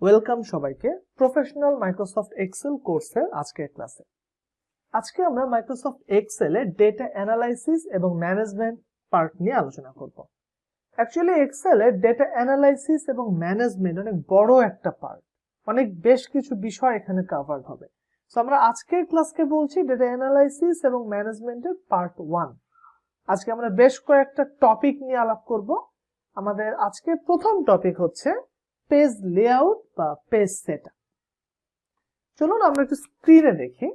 Welcome সবাইকে professional Microsoft Excel কোর্সের আজকের ক্লাসে। আজকে আমরা মাইক্রোসফট এক্সেলে ডেটা অ্যানালাইসিস এবং ম্যানেজমেন্ট পার্ট নিয়ে আলোচনা করব। অ্যাকচুয়ালি এক্সেলে ডেটা অ্যানালাইসিস এবং ম্যানেজমেন্ট অনেক বড় একটা পার্ট, অনেক বেশ কিছু বিষয় এখানে কভার হবে। সো আমরা আজকের ক্লাসকে বলছি ডেটা অ্যানালাইসিস এবং ম্যানেজমেন্টের পার্ট 1। আজকে আমরা বেশ কয়েকটা টপিক নিয়ে আলাপ করব। আমাদের আজকে প্রথম টপিক হচ্ছে পেজ লেআউট বা পেজ সেটআপ। চলুন আমরা একটু স্ক্রিনে দেখি।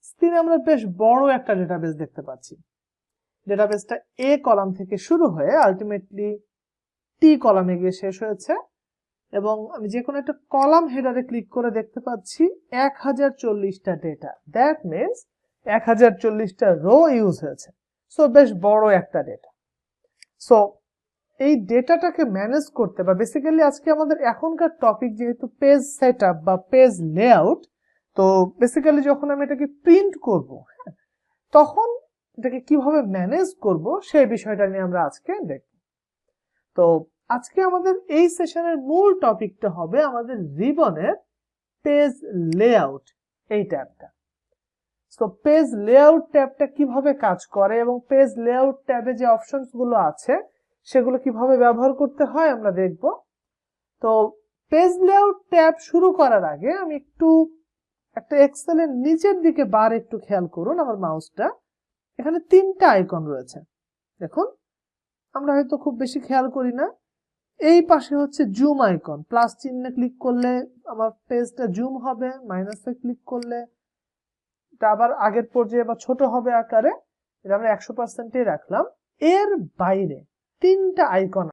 স্ক্রিনে আমরা বেশ বড় একটা ডেটাবেস দেখতে পাচ্ছি। ডেটাবেসটা এ কলাম থেকে শুরু হয়ে আলটিমেটলি টি কলামে গিয়ে শেষ হয়েছে, এবং আমি যে কোনো একটা কলাম হেডারে ক্লিক করে দেখতে পাচ্ছি 1040টা ডেটা। দ্যাট মিনস 1040টা রো ইউজ হয়েছে। সো বেশ বড় একটা ডেটা। সো এই ডেটাটাকে ম্যানেজ করতে বা বেসিক্যালি আজকে আমাদের এখনকার টপিক যেহেতু পেজ সেটআপ বা পেজ লেআউট, তো বেসিক্যালি যখন আমি এটাকে প্রিন্ট করব তখন এটাকে কিভাবে ম্যানেজ করব সেই বিষয়টা নিয়ে আমরা আজকে দেখব। তো আজকে আমাদের এই সেশনের মূল টপিকটা হবে আমাদের রিবনের পেজ লেআউট, এই ট্যাবটা। সো পেজ লেআউট ট্যাবটা কিভাবে কাজ করে এবং পেজ লেআউট ট্যাবে যে অপশনস গুলো আছে সেগুলো কিভাবে ব্যবহার করতে হয় আমরা দেখব। তো পেজ লেআউট ট্যাব শুরু করার আগে আমি একটা এক্সেলের নিচের দিকে বার একটু খেয়াল করুন আমার মাউসটা। এখানে 3টা আইকন রয়েছে, দেখুন। আমরা হয়তো খুব বেশি খেয়াল করি না। এই পাশে হচ্ছে জুম আইকন, প্লাস চিহ্নে ক্লিক করলে আমার পেজটা জুম হবে, মাইনাসে ক্লিক করলে এটা আবার আগের পর্যায়ে বা ছোট হবে আকারে। এটা আমরা 100%-এ রাখলাম। এর বাইরে 3টা আইকন।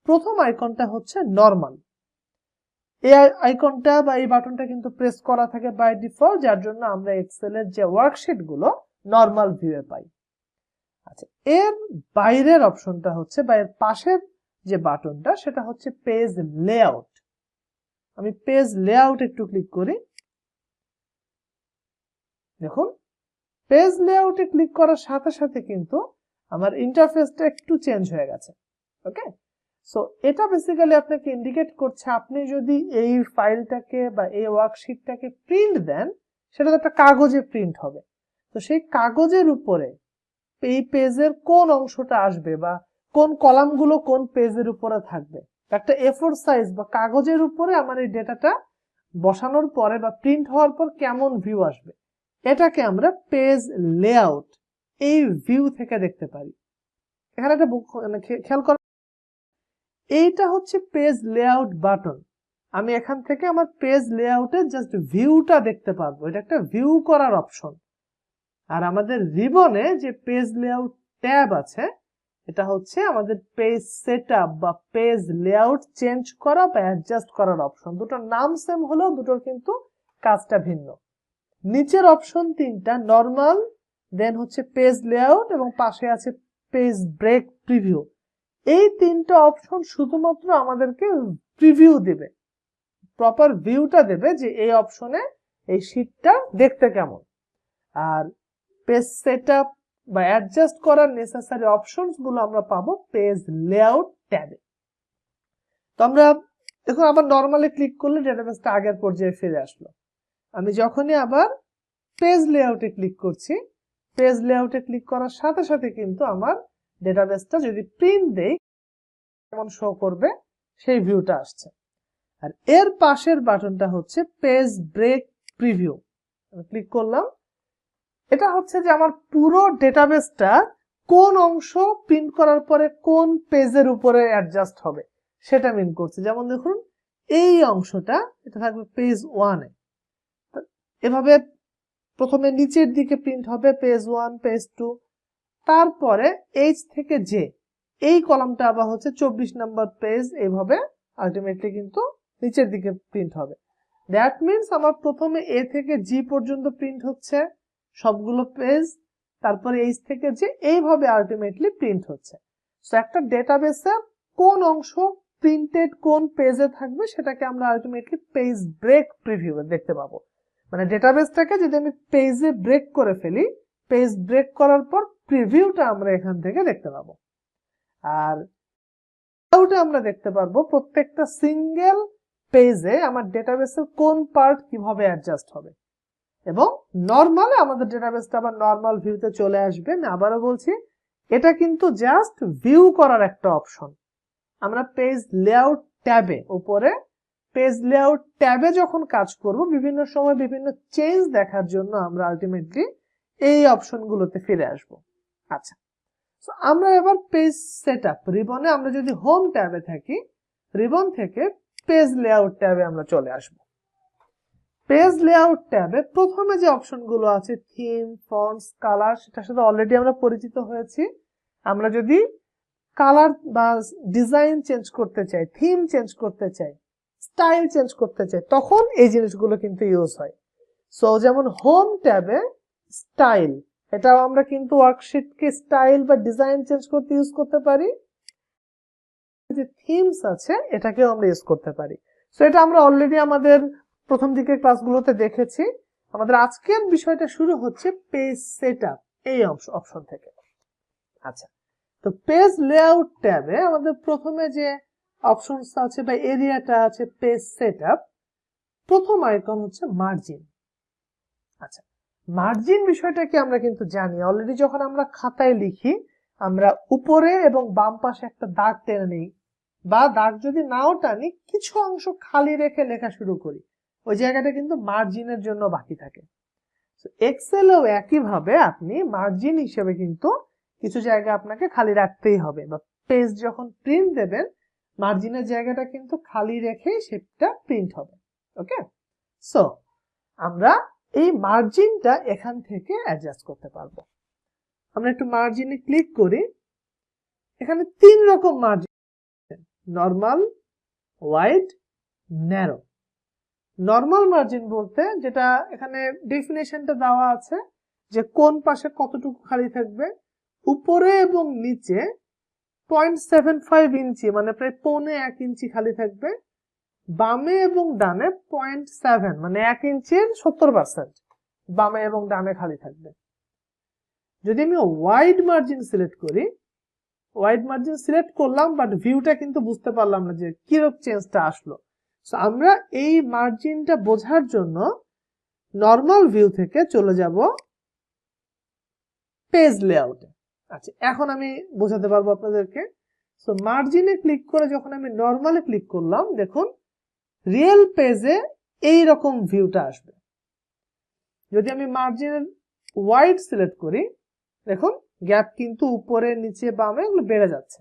প্রথম আইকনটা হচ্ছে নরমাল। এই আইকনটা বা এই বাটনটা কিন্তু প্রেস করা থাকে বাই ডিফল্ট, যার জন্য আমরা এক্সেলের যে ওয়ার্কশিট গুলো নরমাল ভিউয়ে পাই। আচ্ছা, এর বাইরের অপশনটা হচ্ছে বা এর পাশের যে বাটনটা সেটা হচ্ছে পেজ লেআউট। আমি পেজ লেআউট একটু ক্লিক করি। দেখুন, পেজ লেআউটে ক্লিক করার সাথে সাথে কিন্তু আমার ইন্টারফেসটা একটু চেঞ্জ হয়ে গেছে। ওকে, সো এটা বেসিক্যালি আপনাকে ইন্ডিকেট করছে আপনি যদি এই ফাইলটাকে বা এই ওয়ার্কশিটটাকে প্রিন্ট দেন, সেটা একটা কাগজে প্রিন্ট হবে। তো সেই কাগজের উপরে এই পেজের কোন অংশটা আসবে বা কোন কলামগুলো কোন পেজের উপরে থাকবে, একটা A4 সাইজ বা কাগজের উপরে আমার এই ডেটাটা বসানোর পরে বা প্রিন্ট হওয়ার পর কেমন ভিউ আসবে, এটাকে আমরা পেজ লেআউট এই ভিউ থেকে দেখতে পারি। এখানে একটা খেয়াল করা, এইটা হচ্ছে পেজ লেআউট বাটন। আমি এখান থেকে আমার পেজ লেআউটের জাস্ট ভিউটা দেখতে পারবো। এটা একটা ভিউ করার অপশন। আর আমাদের রিবনে যে পেজ লেআউট ট্যাব আছে, এটা হচ্ছে আমাদের পেজ সেটআপ বা পেজ লেআউট চেঞ্জ করা বা অ্যাডজাস্ট করার অপশন। দুটোর নাম সেম হলেও দুটোর কিন্তু কাজটা ভিন্ন। নিচের অপশন 3টা নরমাল, দেন হচ্ছে পেজ লেআউট এবং পাশে আছে পেজ ব্রেক প্রিভিউ। এই 3টা অপশন শুধুমাত্র আমাদেরকে প্রিভিউ দিবে, প্রপার ভিউটা দেবে যে এই অপশনে এই শীটটা দেখতে কেমন। আর পেজ সেটআপ বা অ্যাডজাস্ট করার নেসেসারি অপশনস গুলো আমরা পাবো পেজ লেআউট ট্যাবে। তো আমরা দেখুন আবার নরমালি ক্লিক করলে ডেটাবেসটা আগের পর্যায়ে ফিরে আসলো। আমি যখনই আবার পেজ লেআউটে ক্লিক করছি, পেজ লেআউটে ক্লিক করার সাথে সাথে কিন্তু আমার ডেটাবেসটা যদি প্রিন্ট দেই কেমন শো করবে সেই ভিউটা আসছে। আর এর পাশের বাটনটা হচ্ছে পেজ ব্রেক প্রিভিউ। ক্লিক করলাম। এটা হচ্ছে যে আমার পুরো ডেটাবেসটা কোন অংশ প্রিন্ট করার পরে কোন পেজের উপরে অ্যাডজাস্ট হবে সেটা মিন করছে। যেমন দেখুন এই অংশটা এটা থাকবে পেজ 1-এ। এভাবে প্রথমে নিচের দিকে প্রিন্ট হবে পেজ 1, পেজ 2, তারপরে এইচ থেকে জে এই কলামটা আবার হচ্ছে 24 নম্বর পেজ, এইভাবে আলটিমেটলি কিন্তু নিচের দিকে প্রিন্ট হবে। দ্যাট মিনস আমার প্রথমে এ থেকে জি পর্যন্ত প্রিন্ট হচ্ছে সবগুলো পেজ, তারপরে এইচ থেকে জে এইভাবে আলটিমেটলি প্রিন্ট হচ্ছে। সো একটা ডেটাবেসে কোন অংশ প্রিন্টেড কোন পেজে থাকবে সেটাকে আমরা আলটিমেটলি পেজ ব্রেক প্রিভিউ দেখতে পাবো। মানে ডেটাবেসটাকে যদি আমি পেজে ব্রেক করে ফেলি, পেজ ব্রেক করার পর প্রিভিউটা আমরা এখান থেকে দেখতে পাবো। আর লেআউটে আমরা দেখতে পারবো প্রত্যেকটা সিঙ্গেল পেজে আমার ডেটাবেসের কোন পার্ট কিভাবে অ্যাডজাস্ট হবে, এবং নর্মালে আমাদের ডেটাবেসটা আবার নর্মাল ভিউতে চলে আসবে। আমি আবারও বলছি, এটা কিন্তু জাস্ট ভিউ করার একটা অপশন। আমরা পেজ লেআউট ট্যাবে, উপরে পেজ লেআউট ট্যাবে যখন কাজ করব, বিভিন্ন সময় বিভিন্ন চেঞ্জ দেখার জন্য আমরা আলটিমেটলি এই অপশনগুলোতে ফিরে আসব। আচ্ছা, তো আমরা এবার পেজ সেটআপ রিবনে, আমরা যদি হোম ট্যাবে থাকি, রিবন থেকে পেজ লেআউট ট্যাবে আমরা চলে আসব। পেজ লেআউট ট্যাবে প্রথমে যে অপশনগুলো আছে, থিম, ফন্টস, কালার, সেটার সাথে অলরেডি আমরা পরিচিত হয়েছি। আমরা যদি কালার বা ডিজাইন চেঞ্জ করতে চাই, থিম চেঞ্জ করতে চাই, স্টাইল চেঞ্জ করতে চাই, তখন এই জিনিসগুলো কিন্তু ইউজ হয়। সো যেমন হোম ট্যাবে স্টাইল, এটাও আমরা কিন্তু ওয়ার্কশিটকে স্টাইল বা ডিজাইন চেঞ্জ করতে ইউজ করতে পারি। যে থিমস আছে এটাকেও আমরা ইউজ করতে পারি। সো এটা আমরা অলরেডি আমাদের প্রথম দিকের ক্লাসগুলোতে দেখেছি। আমাদের আজকের বিষয়টা শুরু হচ্ছে পেজ সেটআপ এই অপশন থেকে। আচ্ছা, তো পেজ লেআউট ট্যাবে আমাদের প্রথমে যে অপশনস আছে বা এরিয়াটা আছে পেজ সেটআপ, প্রথম আইকন হচ্ছে মার্জিন। আচ্ছা, মার্জিন বিষয়টা কি আমরা কিন্তু জানি অলরেডি। যখন আমরা খাতায় লিখি, আমরা উপরে এবং বাম পাশে একটা দাগ টেনে নিই, বা দাগ যদি নাও টানি, কিছু অংশ খালি রেখে লেখা শুরু করি, ওই জায়গাটা কিন্তু মার্জিনের জন্য বাকি থাকে। এক্সেলেও একইভাবে আপনি মার্জিন হিসেবে কিন্তু কিছু জায়গা আপনাকে খালি রাখতেই হবে, বা পেজ যখন প্রিন্ট দেবেন, মার্জিনের জায়গাটা কিন্তু খালি রেখে সেটা প্রিন্ট হবে। ওকে, সো আমরা এই মার্জিনটা এখান থেকে অ্যাডজাস্ট করতে পারবো। আমরা একটু মার্জিনে ক্লিক করি। এখানে 3 রকম margin, normal, wide, narrow. Normal margin বলতে যেটা এখানে ডেফিনেশনটা দেওয়া আছে, যে কোন পাশে কতটুকু খালি থাকবে। উপরে এবং নিচে 0.75 ইঞ্চি, মানে প্রায় 1.25 ইঞ্চি খালি থাকবে। বামে এবং ডানে 0.7, মানে 1 ইঞ্চির 70% বামে এবং ডানে খালি থাকবে। যদি আমি ওয়াইড মার্জিন সিলেক্ট করি, ওয়াইড মার্জিন সিলেক্ট করলাম, বাট ভিউটা কিন্তু বুঝতে পারলাম না যে কিরকম চেঞ্জটা আসলো। সো আমরা এই মার্জিনটা বোঝার জন্য নরমাল ভিউ থেকে চলে যাব পেজ লেআউটে। আচ্ছা, এখন আমি বোঝাতে পারবো আপনাদেরকে। সো মার্জিনে ক্লিক করে যখন আমি নরমালে ক্লিক করলাম, দেখুন রিয়েল পেজে এই রকম ভিউটা আসবে। যদি আমি মার্জিনের ওয়াইড সিলেক্ট করি, দেখুন গ্যাপ কিন্তু উপরে নিচে বামে এগুলো বেড়ে যাচ্ছে।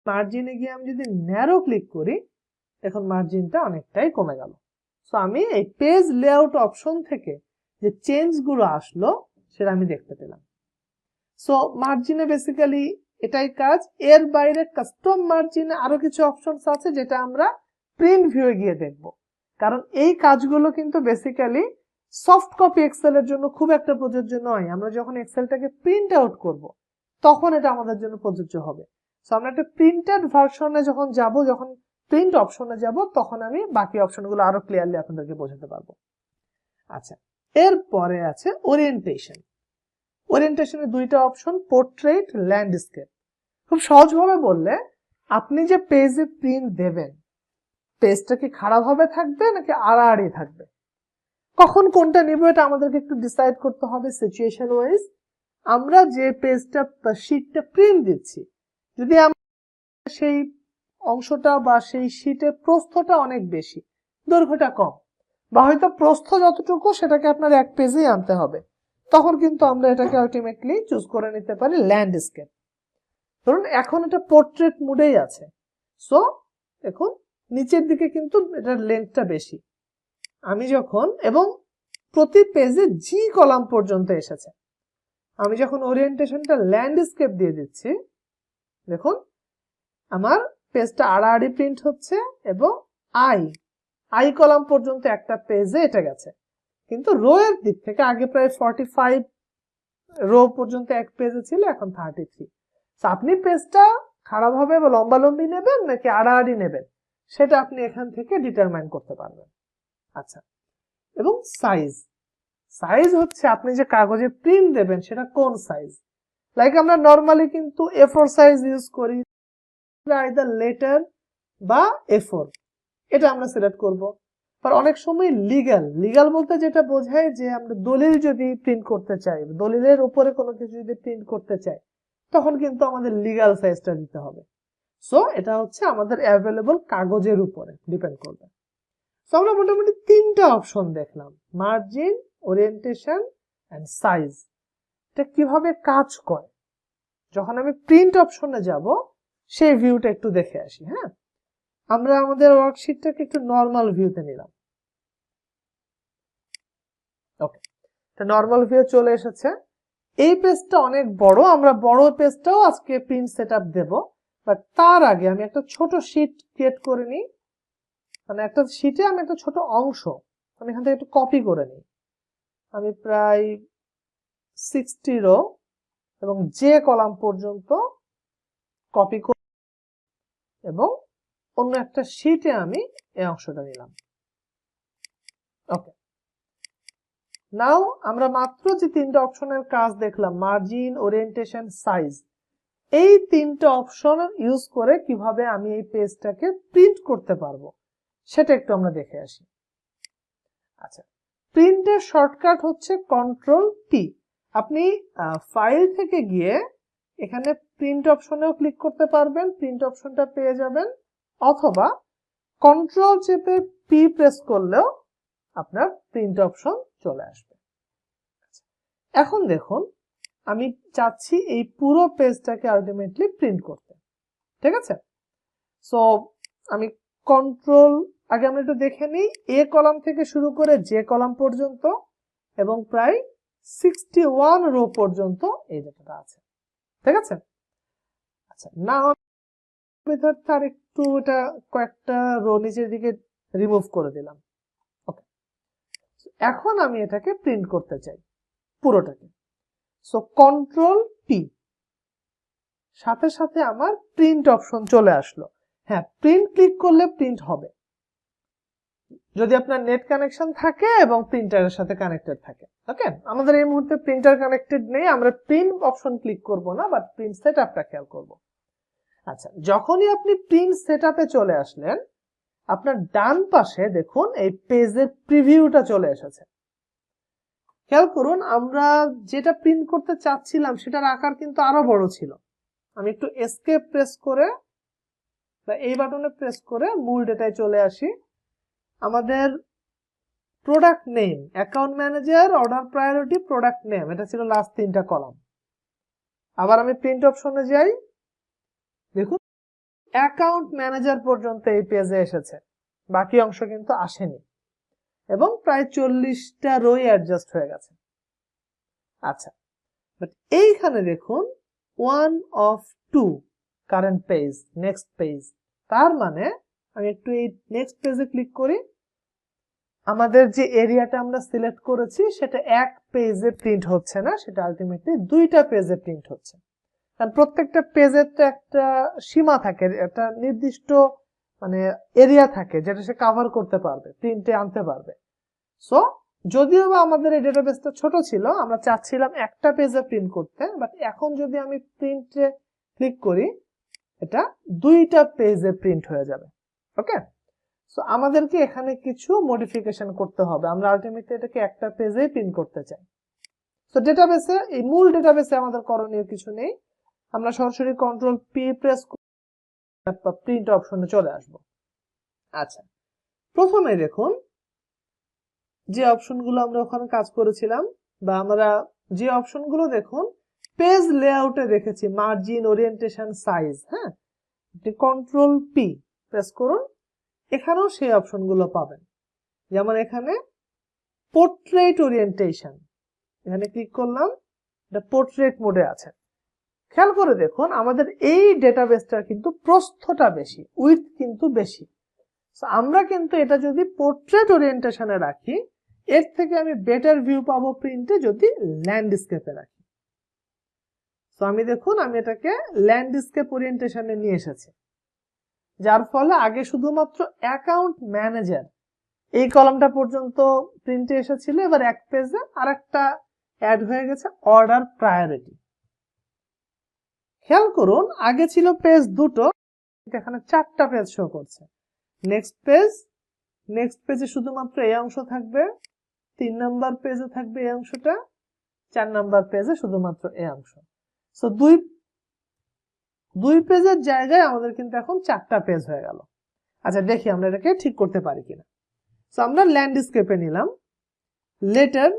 মার্জিনে গিয়ে আমি যদি ন্যারো ক্লিক করি, এখন মার্জিনটা অনেকটাই কমে গেল। সো আমি এই পেজ লেআউট অপশন থেকে যে চেঞ্জ গুলো আসলো সেটা আমি দেখতে পেলাম। সো মার্জিনে বেসিক্যালি এটাই কাজ। এর বাইরে কাস্টম মার্জিনে আরো কিছু অপশনস আছে যেটা আমরা প্রিন্ট ভিউয়ে গিয়ে দেখব, কারণ এই কাজগুলো কিন্তু বেসিক্যালি সফট কপি এক্সেলের জন্য খুব একটা প্রযোজ্য নয়। আমরা যখন এক্সেলটাকে প্রিন্ট আউট করব, তখন এটা আমাদের জন্য প্রযোজ্য হবে। সো আমরা একটা প্রিন্টেড ভার্সনে যখন যাব, যখন প্রিন্ট অপশনে যাব, তখন আমি বাকি অপশনগুলো আরো ক্লিয়ারলি আপনাদেরকে বোঝাতে পারবো। আচ্ছা, এরপরে আছে ওরিয়েন্টেশন। ওরিয়েন্টেশনের 2টা অপশন, পোর্ট্রেট, ল্যান্ডস্কেপ। খুব সহজভাবে বললে, আপনি যে পেজে প্রিন্ট দেবেন, পেজটা কি খারাপভাবে থাকবে নাকি আড়াআড়ি থাকবে, কখন কোনটা নিব, এটা আমাদেরকে একটু ডিসাইড করতে হবে সিচুয়েশন ওয়াইজ। আমরা যে পেজটা বা শীটটা প্রিন্ট দিচ্ছি, যদি আমরা সেই অংশটা বা সেই শীটের প্রস্থটা অনেক বেশি, দৈর্ঘ্যটা কম, বা হয়তো প্রস্থ যতটুকু সেটাকে আপনার এক পেজেই আনতে হবে, তখন কিন্তু আমরা এটাকে আলটিমেটলি চুজ করে নিতে পারি ল্যান্ডস্কেপ। ধরুন এখন এটা পোর্ট্রেট মুডেই আছে, সো দেখুন নিচের দিকে কিন্তু এটার লেন্থটা বেশি। আমি যখন, এবং প্রতি পেজে জি কলাম পর্যন্ত এসেছে, আমি যখন ওরিয়েন্টেশনটা ল্যান্ডস্কেপ দিয়ে দিচ্ছি, দেখুন আমার পেজটা আড়াআড়ি প্রিন্ট হচ্ছে, এবং আই কলাম পর্যন্ত একটা পেজে এটা গেছে। কিন্তু রো এর দিক থেকে আগে প্রায় 45 রো পর্যন্ত এক পেজে ছিল, এখন 33। আপনি পেজটা খারাপ হবে বা লম্বালম্বি নেবেন নাকি আড়াআড়ি নেবেন, সেটা আপনি এখান থেকে ডিটারমাইন করতে পারবেন। আচ্ছা, এবং সাইজ হচ্ছে আপনি যে কাগজে প্রিন্ট দেবেন সেটা কোন সাইজ। লাইক আমরা নরমালি কিন্তু A4 সাইজ ইউজ করি, আইদার লেটার বা A4। এটা আমরা সিলেক্ট করব। আর অনেক সময় লিগ্যাল বলতে যেটা বোঝায় যে আমরা দলিল যদি প্রিন্ট করতে চাই, দলিলের উপরে কোনো কিছু যদি প্রিন্ট করতে চাই, তখন কিন্তু আমাদের লিগ্যাল সাইজটা দিতে হবে। সো এটা হচ্ছে আমাদের অ্যাভেলেবল কাগজের উপরে ডিপেন্ড করবে। সো আমরা মোটামুটি 3টা অপশন দেখলাম, মার্জিন, ওরিয়েন্টেশন এন্ড সাইজ। এটা কিভাবে কাজ করে, যখন আমি প্রিন্ট অপশনে যাব সেই ভিউটা একটু দেখে আসি। হ্যাঁ, আমরা আমাদের ওয়ার্কশিটটাকে একটু নরমাল ভিউতে নিলাম। ওকে, এটা নরমাল ভিউ চলে এসেছে। এই পেজটা অনেক বড়, আমরা বড় পেজটাও আজকে প্রিন্ট সেটআপ দেব, বাট তার আগে আমি একটা ছোট শীট ক্রিয়েট করে নিই। মানে একটা শীটে আমি একটা ছোট অংশ আমি এখান থেকে একটু কপি করে নিই। আমি প্রায় 60 রো এবং যে কলাম পর্যন্ত কপি করে এবং অন্য একটা শীটে আমি এই অংশটা নিলাম। ওকে, নাও আমরা মাত্র যে 3টা অপশনের কাজ দেখলাম, মার্জিন, ওরিয়েন্টেশন, সাইজ, এই 3টা অপশন ইউজ করে কিভাবে আমি এই পেজটাকে প্রিন্ট করতে পারবো সেটা একটু আমরা দেখে আসি। আচ্ছা, প্রিন্টের শর্টকাট হচ্ছে কন্ট্রোল টি। আপনি ফাইল থেকে গিয়ে এখানে প্রিন্ট অপশনেও ক্লিক করতে পারবেন, প্রিন্ট অপশনটা পেয়ে যাবেন, অথবা কন্ট্রোল চেপে পি প্রেস করলেও আপনার প্রিন্ট অপশন চলে আসবে। এখন দেখুন, আমি চাচ্ছি এই পুরো পেজটাকে আলটিমেটলি প্রিন্ট করতে। ঠিক আছে, সো আমি কন্ট্রোল, আগে আমরা একটু দেখে নিই, এ কলাম থেকে শুরু করে যে কলাম পর্যন্ত এবং প্রায় 61 রো পর্যন্ত এই ডেটাটা আছে। ঠিক আছে, আচ্ছা, না তার একটু এটা কয়েকটা রো নিচের দিকে রিমুভ করে দিলাম। ওকে, এখন আমি এটাকে প্রিন্ট করতে চাই পুরোটাকে। সো কন্ট্রোল পি, সাথে সাথে আমার প্রিন্ট অপশন চলে আসলো। হ্যাঁ, প্রিন্ট ক্লিক করলে প্রিন্ট হবে যদি আপনার নেট কানেকশন থাকে এবং প্রিন্টারের সাথে কানেক্টেড থাকে। ওকে, আমাদের এই মুহূর্তে প্রিন্টার কানেক্টেড নেই, আমরা প্রিন্ট অপশন ক্লিক করব না, বাট প্রিন্ট সেটআপটা খেয়াল করব। আচ্ছা, যখনই আপনি প্রিন্ট সেটআপে চলে আসলেন, আপনার ডান পাশে দেখুন এই পেজের প্রিভিউটা চলে এসেছে। খেয়াল করুন, আমরা যেটা প্রিন্ট করতে চাচ্ছিলাম সেটার আকার কিন্তু আরো বড় ছিল। আমি একটু এসকেপ প্রেস করে বা এই বাটনে প্রেস করে মূল ডেটায় চলে আসি। আমাদের product name, account manager, order priority, product name, এটা ছিল লাস্ট 3টা কলাম। আবার আমি প্রিন্ট অপশনে যাই, দেখুন অ্যাকাউন্ট ম্যানেজার পর্যন্ত এই পেজে এসেছে, বাকি অংশ কিন্তু আসেনি এবং প্রায় 40টা রোই অ্যাডজাস্ট হয়ে গেছে। আচ্ছা, বাট এইখানে দেখুন 1 of 2 current page, next page, তার মানে আমি একটু এই নেক্সট পেজে ক্লিক করি। আমাদের যে এরিয়াটা আমরা সিলেক্ট করেছি সেটা এক পেজে প্রিন্ট হচ্ছে না, সেটা আলটিমেটলি 2টা পেজে প্রিন্ট হচ্ছে। কারণ প্রত্যেকটা পেজের তো একটা সীমা থাকে, একটা নির্দিষ্ট মানে এরিয়া থাকে যেটা সে কভার করতে পারবে, প্রিন্টে আনতে পারবে। সো যদিও বা আমাদের এই ডেটাবেসটা ছোট ছিল, আমরা চাচ্ছিলাম একটা পেজে প্রিন্ট করতে, বাট এখন যদি আমি প্রিন্টে ক্লিক করি এটা 2টা পেজে প্রিন্ট হয়ে যাবে। ওকে, সো আমাদেরকে এখানে কিছু মডিফিকেশন করতে হবে, আমরা আলটিমেটলি এটাকে একটা পেজেই প্রিন্ট করতে চাই। সো ডেটাবেসে, এই মূল ডেটাবেসে আমাদের করণীয় কিছু নেই, আমরা সরাসরি কন্ট্রোল পি প্রেস করে প্রিন্ট অপশনে চলে আসব। আচ্ছা, প্রথমে দেখুন যে অপশনগুলো আমরা ওখানে কাজ করেছিলাম, বা আমরা যে অপশনগুলো দেখুন পেজ লেআউটে দেখেছি, মার্জিন, ওরিয়েন্টেশন, সাইজ। হ্যাঁ, কন্ট্রোল পি প্রেস করুন, এখানেও সেই অপশনগুলো পাবেন। যেমন এখানে পোর্ট্রেট ওরিয়েন্টেশন, এখানে ক্লিক করলাম, এটা পোর্ট্রেট মোডে আছে। খেয়াল করে দেখুন আমাদের এই ডেটাবেসটার কিন্তু প্রস্থটা বেশি, উইডথ কিন্তু বেশি। আমরা কিন্তু এটা যদি পোর্ট্রেট ওরিয়েন্টেশনে রাখি, এর থেকে আমি বেটার ভিউ পাবো প্রিন্টে যদি ল্যান্ডস্কেপে রাখি। তো আমি দেখুন আমি এটাকে ল্যান্ডস্কেপ ওরিয়েন্টেশনে নিয়ে এসেছি, যার ফলে আগে শুধুমাত্র অ্যাকাউন্ট ম্যানেজার এই কলামটা পর্যন্ত প্রিন্টে এসেছিল, এবার এক পেজে আরেকটা অ্যাড হয়ে গেছে, অর্ডার প্রায়োরিটি। খেয়াল করুন আগে ছিল পেজ দুটো, এখানে 4টা পেজ শো করছে। নেক্সট পেজে শুধুমাত্র এই অংশ থাকবে, 3 নাম্বার পেজে থাকবে এই অংশটা, 4 নাম্বার পেজে শুধুমাত্র এই অংশ। সো দুই পেজের জায়গায় আমাদের কিন্তু এখন 4টা পেজ হয়ে গেল। আচ্ছা দেখি আমরা এটাকে ঠিক করতে পারি কিনা। সো আমরা ল্যান্ডস্কেপে নিলাম, লেটার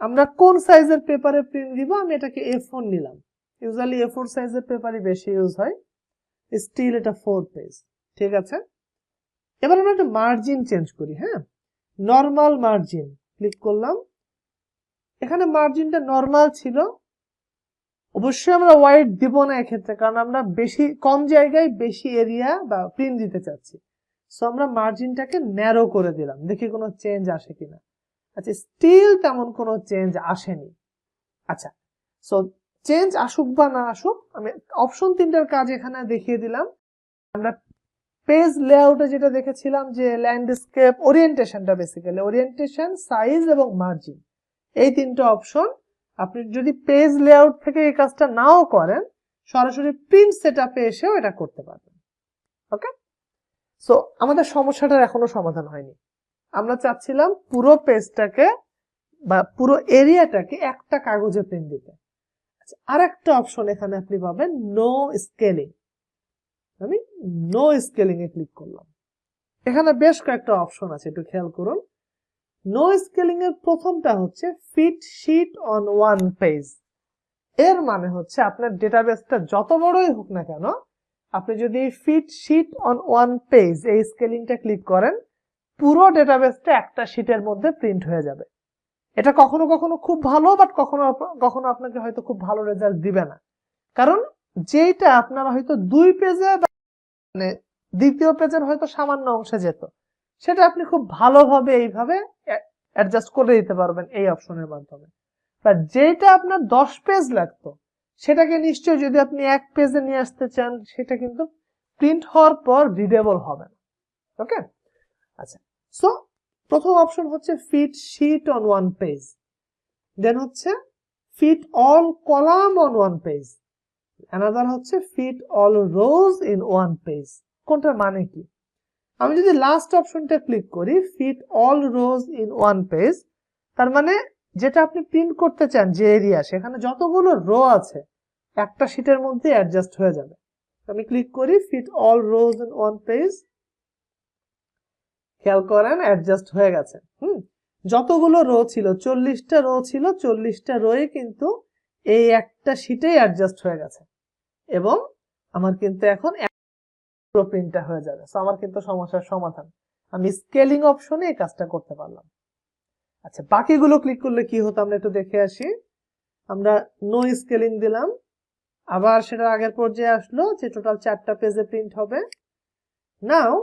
আমরা কোন সাইজের পেপারে প্রিন্ট দিব, আমি এটাকে A4 নিলাম, ইউজুয়ালি A4 সাইজের পেপারই বেশি ইউজ হয়, স্টিল এটা 4 পেজ, ঠিক আছে। এবার আমরা একটা মার্জিন চেঞ্জ করি, হ্যাঁ, নরমাল মার্জিন ক্লিক করলাম, এখানে মার্জিনটা নরমাল ছিল, অবশ্যই আমরা ওয়াইড দিব না এক্ষেত্রে, কারণ আমরা বেশি কম জায়গায় বেশি এরিয়া বা প্রিন্ট দিতে চাচ্ছি। সো আমরা মার্জিনটাকে ন্যারো করে দিলাম, দেখি কোনো চেঞ্জ আসে কিনা। আচ্ছা স্টিল তেমন কোনো চেঞ্জ আসেনি। আচ্ছা সো চেঞ্জ আসুক বা না আসুক, আমি অপশন 3টার কাজ এখানে দেখিয়ে দিলাম। আমরা পেজ লেআউটে যেটা দেখেছিলাম যে ল্যান্ডস্কেপ ওরিয়েন্টেশনটা, বেসিক্যালি ওরিয়েন্টেশন, সাইজ এবং মার্জিন, এই 3টা অপশন আপনি যদি পেজ লেআউট থেকে এই কাজটা নাও করেন, সরাসরি প্রিন্ট সেটআপে এসেও এটা করতে পারবেন। ওকে, সো আমাদের সমস্যাটার এখনো সমাধান হয়নি। আমরা চাচ্ছিলাম পুরো পেজটাকে বা পুরো এরিয়াটাকে একটা কাগজে প্রিন্ট দিতে। আচ্ছা আরেকটা অপশন এখানে আপনি পাবেন, নো স্কেলিং। আমি নো স্কেলিং এ ক্লিক করলাম, এখানে বেশ কয়েকটা অপশন আছে, একটু খেয়াল করুন। নো স্কেলিং এর প্রথমটা হচ্ছে fit sheet on one page. এর মানে হচ্ছে আপনার ডেটাবেসটা যত বড়ই হোক না কেন, আপনি যদি fit sheet on one page এই স্কেলিংটা ক্লিক করেন, পুরো ডেটাবেসটা একটা শীটের মধ্যে প্রিন্ট হয়ে যাবে। এটা কখনো কখনো খুব ভালো, বাট কখনো কখনো আপনাকে হয়তো খুব ভালো রেজাল্ট দিবে না, কারণ যেটা আপনারা হয়তো 2 পেজে মানে দ্বিতীয় পেজের হয়তো সামান্য অংশে যেত, সেটা আপনি খুব ভালোভাবে এইভাবে অ্যাডজাস্ট করে দিতে পারবেন এই অপশনের মাধ্যমে। বাট যেটা আপনার 10 পেজ লাগতো, সেটাকে নিশ্চয়ই যদি আপনি 1 পেজে নিয়ে আসতে চান, সেটা কিন্তু প্রিন্ট হওয়ার পর রিডেবল হবে না। ওকে, আচ্ছা সো প্রথম অপশন হচ্ছে fit sheet on one page, then হচ্ছে fit all column on one page, another হচ্ছে fit all rows in one page. কোনটার মানে কি? আমি যদি লাস্ট অপশনটা ক্লিক করি, fit all rows in one page, তার মানে যেটা আপনি প্রিন্ট করতে চান যে এরিয়া, সেখানে যতগুলো রো আছে একটা শীটের মধ্যে অ্যাডজাস্ট হয়ে যাবে। আমি ক্লিক করি fit all rows in one page, খেয়াল করেন অ্যাডজাস্ট হয়ে গেছে। যতগুলো রো ছিল, 40টা রো ছিল, 40টা রোয়ে কিন্তু এই একটা শীটেই অ্যাডজাস্ট হয়ে গেছে, এবং আমার কিন্তু এখন পুরো প্রিন্টটা হয়ে যাবে। সো আমার কিন্তু সমস্যার সমাধান, আমি স্কেলিং অপশনে এই কাজটা করতে পারলাম। আচ্ছা বাকিগুলো ক্লিক করলে কি হতো আমরা একটু দেখে আসি। আমরা নো স্কেলিং দিলাম, আবার সেটা আগের পর্যায়ে আসলো যে টোটাল 4টা পেজে প্রিন্ট হবে। Now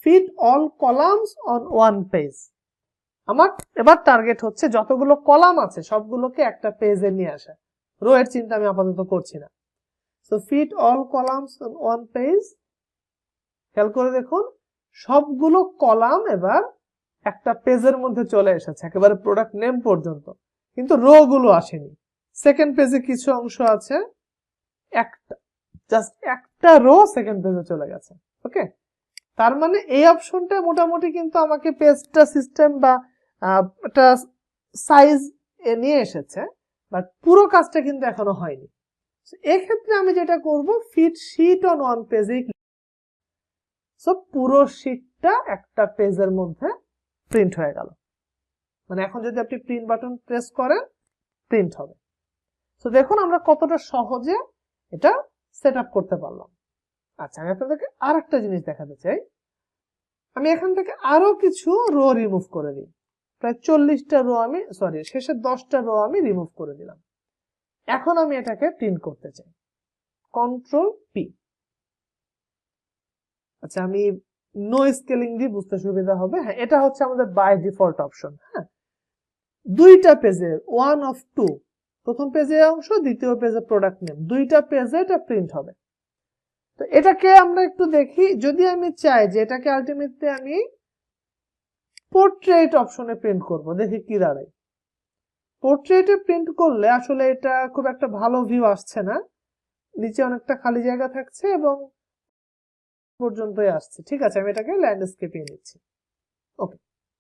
fit all columns on one page, আমার এবার টার্গেট হচ্ছে যতগুলো কলাম আছে সবগুলোকে একটা পেজে নিয়ে আসা, রো এর চিন্তা আমি আপাতত করছি না। So fit all columns on one page, খেয়াল করে দেখুন সবগুলো কলাম এবার একটা পেজের মধ্যে চলে এসেছে, একেবারে প্রোডাক্ট নেম পর্যন্ত, কিন্তু রো গুলো আসেনি। সেকেন্ড পেজে কিছু অংশ আছে, জাস্ট একটা রো সেকেন্ড পেজে চলে গেছে। ওকে, তার মানে এই অপশনটা মোটামুটি কিন্তু আমাকে পেজটা সিস্টেম বা একটা সাইজ নিয়ে এসেছে, বাট পুরো কাজটা কিন্তু এখনো হয়নি। এক্ষেত্রে আমি যেটা করব, ফিট শীট অন ওয়ান পেজে, সো পুরো শীটটা একটা পেজের মধ্যে প্রিন্ট হয়ে গেল। মানে এখন যদি আপনি প্রিন্ট বাটন প্রেস করেন, প্রিন্ট হবে। সো দেখুন আমরা কতটা সহজে এটা সেট আপ করতে পারলাম। আচ্ছা আমি আপনাদেরকে আর একটা জিনিস দেখাতে চাই, আমি এখান থেকে আরো কিছু রো রিমুভ করে দিই, প্রায় 40টা রো আমি শেষের 10টা রো আমি রিমুভ করে দিলাম। এখন আমি এটাকে প্রিন্ট করতে চাই, কন্ট্রোল পি। আচ্ছা আমি নো স্কেলিং দিয়ে বুঝতে সুবিধা হবে। হ্যাঁ, এটা হচ্ছে আমাদের বাই ডিফল্ট অপশন। হ্যাঁ, 2টা পেজে 1 of 2, প্রথম পেজে অংশ, দ্বিতীয় পেজে প্রোডাক্ট নেম, 2টা পেজে এটা প্রিন্ট হবে। তো এটাকে আমরা একটু দেখি, যদি আমি চাই যে এটাকে আলটিমেটলি আমি পোর্ট্রেট অপশনে প্রিন্ট করব, দেখি কি দাঁড়ায়। পোর্ট্রেটে প্রিন্ট করলে আসলে এটা খুব একটা ভালো ভিউ আসছে না, নিচে অনেকটা খালি জায়গা থাকছে এবং পর্যন্তই আসছে, ঠিক আছে, আমি এটাকে ল্যান্ডস্কেপে নিচ্ছি। ওকে,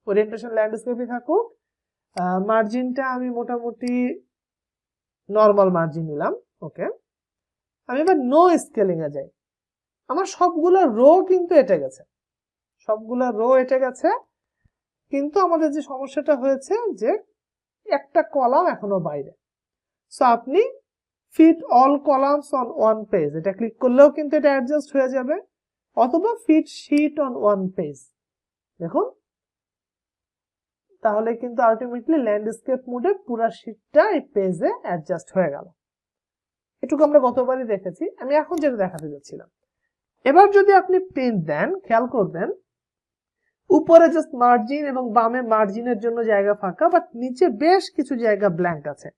ওরিয়েন্টেশন ল্যান্ডস্কেপে থাকুক। মার্জিনটা আমি মোটামুটি নর্মাল মার্জিন নিলাম। ওকে, আমি এবার নো স্কেলিং এ যাই। আমার সবগুলো রো কিন্তু এটে গেছে, সবগুলো রো এটে গেছে, কিন্তু আমাদের যে সমস্যাটা হয়েছে যে একটা কলাম এখনো বাইরে। সো আপনি fit all columns on one page এটা ক্লিক করলেও কিন্তু এটা অ্যাডজাস্ট হয়ে যাবে, অথবা fit sheet on one page, দেখুন, তাহলে কিন্তু আলটিমেটলি ল্যান্ডস্কেপ মোডে পুরো শীটটা এই পেজে অ্যাডজাস্ট হয়ে গেল। এটুকু আমরা গতবারই দেখেছি, আমি এখন যেটা দেখাতে যাচ্ছিলাম। এবার যদি আপনি প্রিন্ট দেন, খেয়াল করবেন উপরে জাস্ট মার্জিন এবং বামে মার্জিনের জন্য জায়গা ফাঁকা, বাট নিচে বেশ কিছু জায়গা ব্ল্যাঙ্ক আছে।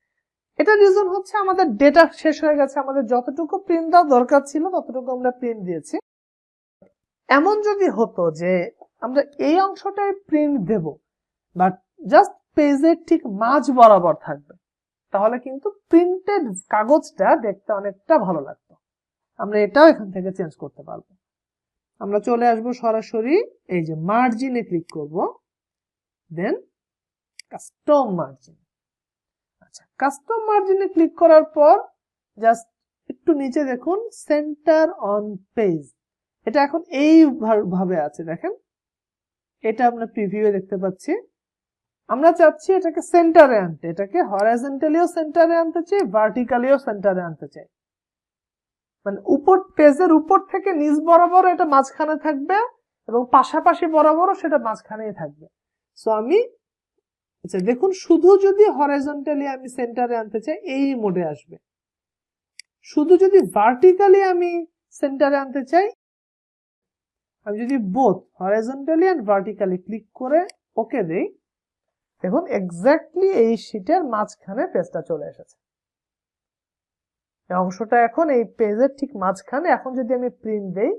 এটা রিজন হচ্ছে আমাদের ডেটা শেষ হয়ে গেছে, আমাদের যতটুকু প্রিন্ট দেওয়া দরকার ছিল ততটুকু আমরা প্রিন্ট দিয়েছি। এমন যদি হতো যে আমরা এই অংশটাই প্রিন্ট দেব, বাট জাস্ট পেজের ঠিক মাঝ বরাবর থাকবে, তাহলে কিন্তু প্রিন্টেড কাগজটা দেখতে অনেকটা ভালো লাগতো। আমরা এটাও এখান থেকে চেঞ্জ করতে পারবো। আমরা চলে আসব সরাসরি এই যে মার্জিনে ক্লিক করব, দেন কাস্টম মার্জিন। আচ্ছা, কাস্টম মার্জিনে ক্লিক করার পর জাস্ট একটু নিচে দেখুন সেন্টার অন পেজ, এটা এখন এই ভাবে আছে, দেখেন এটা আমরা প্রিভিউয়ে দেখতে পাচ্ছি। আমরা চাচ্ছি এটাকে সেন্টারে আনতে, এটাকে হরাইজন্টালিও সেন্টারে আনতে চাই, ভার্টিক্যালিও সেন্টারে আনতে চাই, মানে উপর পেজের উপর থেকে নিচ বরাবর এটা মাঝখানে থাকবে এবং পাশাপাশি বরাবরও সেটা মাঝখানেই থাকবে। সো আমি আচ্ছা দেখুন, শুধু যদি হরাইজন্টালি আমি সেন্টারে আনতে চাই এই মোডে আসবে, শুধু যদি ভার্টিক্যালি আমি সেন্টারে আনতে চাই, আমি যদি both horizontally and vertically click করে ওকে দেই, দেখুন এক্স্যাক্টলি এই শীটের মাঝখানে পেজটা চলে এসেছে। এই অংশটা এখন এই পেজের ঠিক মাঝখানে। এখন যদি আমি প্রিন্ট দেই,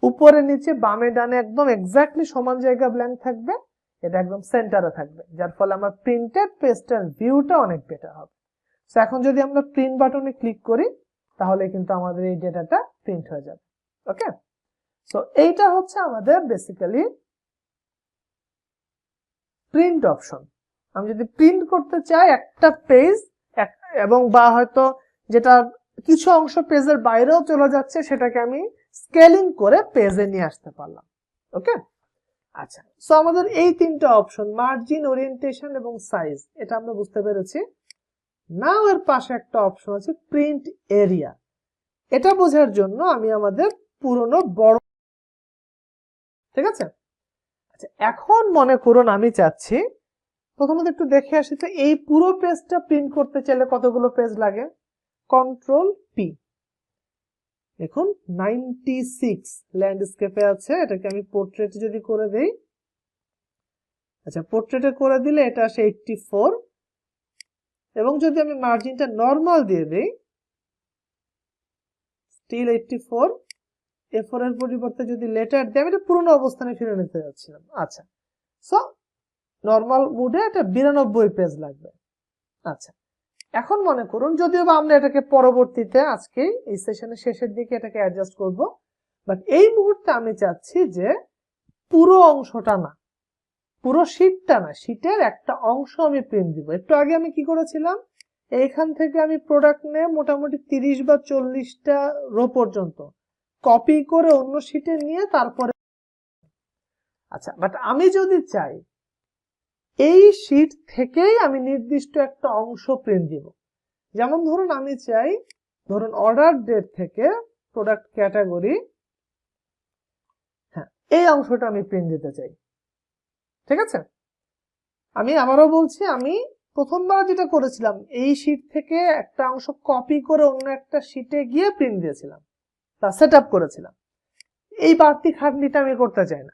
উপরে নিচে বামে ডানে একদম এক্স্যাক্টলি সমান জায়গা ব্ল্যাঙ্ক থাকবে, এটা একদম সেন্টারে থাকবে, যার ফলে আমার প্রিন্টেড পেজটার ভিউটা অনেক বেটার হবে। সো এখন যদি আমরা প্রিন্ট বাটনে ক্লিক করি, তাহলে কিন্তু আমাদের এই ডেটাটা প্রিন্ট হয়ে যাবে। ওকে, সো এইটা হচ্ছে আমাদের বেসিক্যালি প্রিন্ট অপশন। আমি যদি প্রিন্ট করতে চাই একটা পেজ এবং বা হয়তো যেটা কিছু অংশ পেজের বাইরেও চলে যাচ্ছে, সেটাকে আমি স্কেলিং করে পেজে নিয়ে আসতে পারলাম। ওকে, আচ্ছা, সো আমাদের এই তিনটা অপশন মার্জিন, ওরিয়েন্টেশন এবং সাইজ, এটা আমরা বুঝতে পেরেছি। নাও এর পাশে একটা অপশন আছে প্রিন্ট এরিয়া। এটা বোঝার জন্য আমি আমাদের পুরনো বড়, ঠিক আছে। আচ্ছা, এখন মনে করুন আমি চাচ্ছি প্রথমত একটু দেখে আসি তো এই পুরো পেজটা প্রিন্ট করতে চাইলে কতগুলো পেজ লাগে। কন্ট্রোল পি, দেখুন 96 ল্যান্ডস্কেপে আছে, এটাকে আমি পোর্ট্রেট যদি করে দেই, আচ্ছা পোর্ট্রেটে করে দিলে এটা আসে 84, এবং যদি আমি মার্জিনটা নরমাল দিয়ে দেই স্টিল 84, A4 এর পরিবর্তে যদি লেটার দিই, আমি এটা পুরনো অবস্থানে ফিরে নিতে যাচ্ছিলাম। আচ্ছা, সো নরমাল মোডে এটা 92 পেজ লাগবে। আচ্ছা, এখন মনে করুন যদিও বা আমরা এটাকে পরবর্তীতে আজকে এই সেশনের শেষের দিকে এটাকে অ্যাডজাস্ট করব, বাট এই মুহূর্তে আমি চাচ্ছি যে পুরো অংশটা না, পুরো শীটটা না, শীটের একটা অংশ আমি প্রিন্ট দিব। একটু আগে আমি কি করেছিলাম, এইখান থেকে আমি প্রোডাক্ট নিয়ে মোটামুটি 30 বা 40টা রো পর্যন্ত কপি করে অন্য শীটে নিয়ে তারপরে, আচ্ছা বাট আমি যদি চাই এই শীট থেকেই আমি নির্দিষ্ট একটা অংশ প্রিন্ট দিব, যেমন ধরুন আমি চাই ধরুন অর্ডার ডেট থেকে প্রোডাক্ট ক্যাটাগরি, হ্যাঁ এই অংশটা আমি প্রিন্ট দিতে চাই, ঠিক আছে। আমি আবারও বলছি, আমি প্রথমবার যেটা করেছিলাম এই শীট থেকে একটা অংশ কপি করে অন্য একটা শীটে গিয়ে প্রিন্ট দিয়েছিলাম, তা সেট আপ করেছিলাম। এই বাড়তি খাটনিটা আমি করতে চাই না,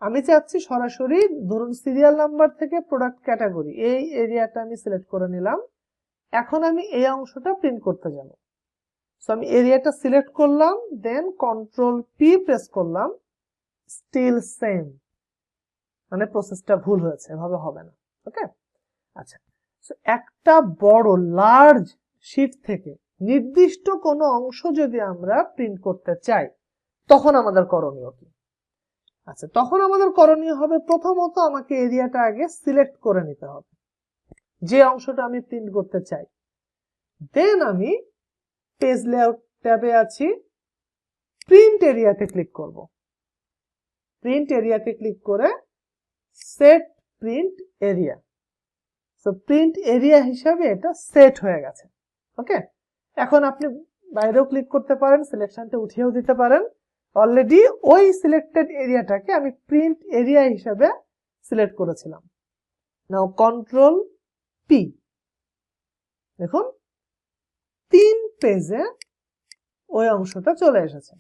আমি চাচ্ছি সরাসরি ধরুন সিরিয়াল নাম্বার থেকে প্রোডাক্ট ক্যাটাগরি এই এরিয়াটা আমি সিলেক্ট করে নিলাম, এখন আমি এই অংশটা প্রিন্ট করতে যাব। সো আমি এরিয়াটা সিলেক্ট করলাম, দেন কন্ট্রোল পি প্রেস করলাম, স্টিল সেম, মানে প্রসেসটা ভুল হয়েছে, এভাবে হবে না। ওকে, আচ্ছা, সো একটা বড় লার্জ শীট থেকে নির্দিষ্ট কোনো অংশ যদি আমরা প্রিন্ট করতে চাই, তখন আমাদের করণীয় কি? আচ্ছা, তখন আমাদের করণীয় হবে প্রথমত আমাকে এরিয়াটা আগে সিলেক্ট করে নিতে হবে, যে অংশটা আমি প্রিন্ট করতে চাই। দেন আমি পেজ লেআউট ট্যাবে আছি, প্রিন্ট এরিয়াতে ক্লিক করব। প্রিন্ট এরিয়াতে ক্লিক করে set print area. So print area হিসাবে এটা সেট হয়ে গেছে। ওকে, এখন আপনি বাইরেও ক্লিক করতে পারেন, সিলেকশনটা উঠিয়েও দিতে পারেন। অলরেডি ওই সিলেক্টেড এরিয়াটাকে আমি প্রিন্ট এরিয়া হিসাবে সিলেক্ট করেছিলাম। নাও কন্ট্রোল পি, দেখুন 3 পেজে ওই অংশটা চলে এসেছে।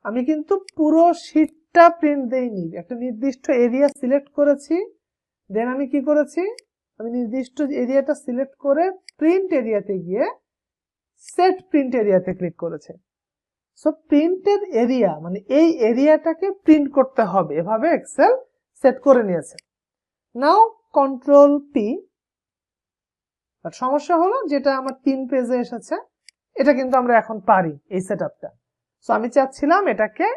আমি কিন্তু পুরো শীটটা প্রিন্ট দেইনি, একটা নির্দিষ্ট এরিয়া সিলেক্ট করেছি। দেন আমি কি করেছি, আমি নির্দিষ্ট এরিয়াটা সিলেক্ট করে প্রিন্ট এরিয়াতে গিয়ে সেট প্রিন্ট এরিয়াতে ক্লিক করেছে। সো প্রিন্টের এরিয়া মানে এই এরিয়াটাকে প্রিন্ট করতে হবে, এভাবে এক্সেল সেট করে নিয়েছে। নাও কন্ট্রোল পি, বাট সমস্যা হলো যেটা আমার 3 পেজে এসেছে, এটা কিন্তু আমরা এখন পারি এই সেটআপটা। সো আমি চাচ্ছিলাম এটাকে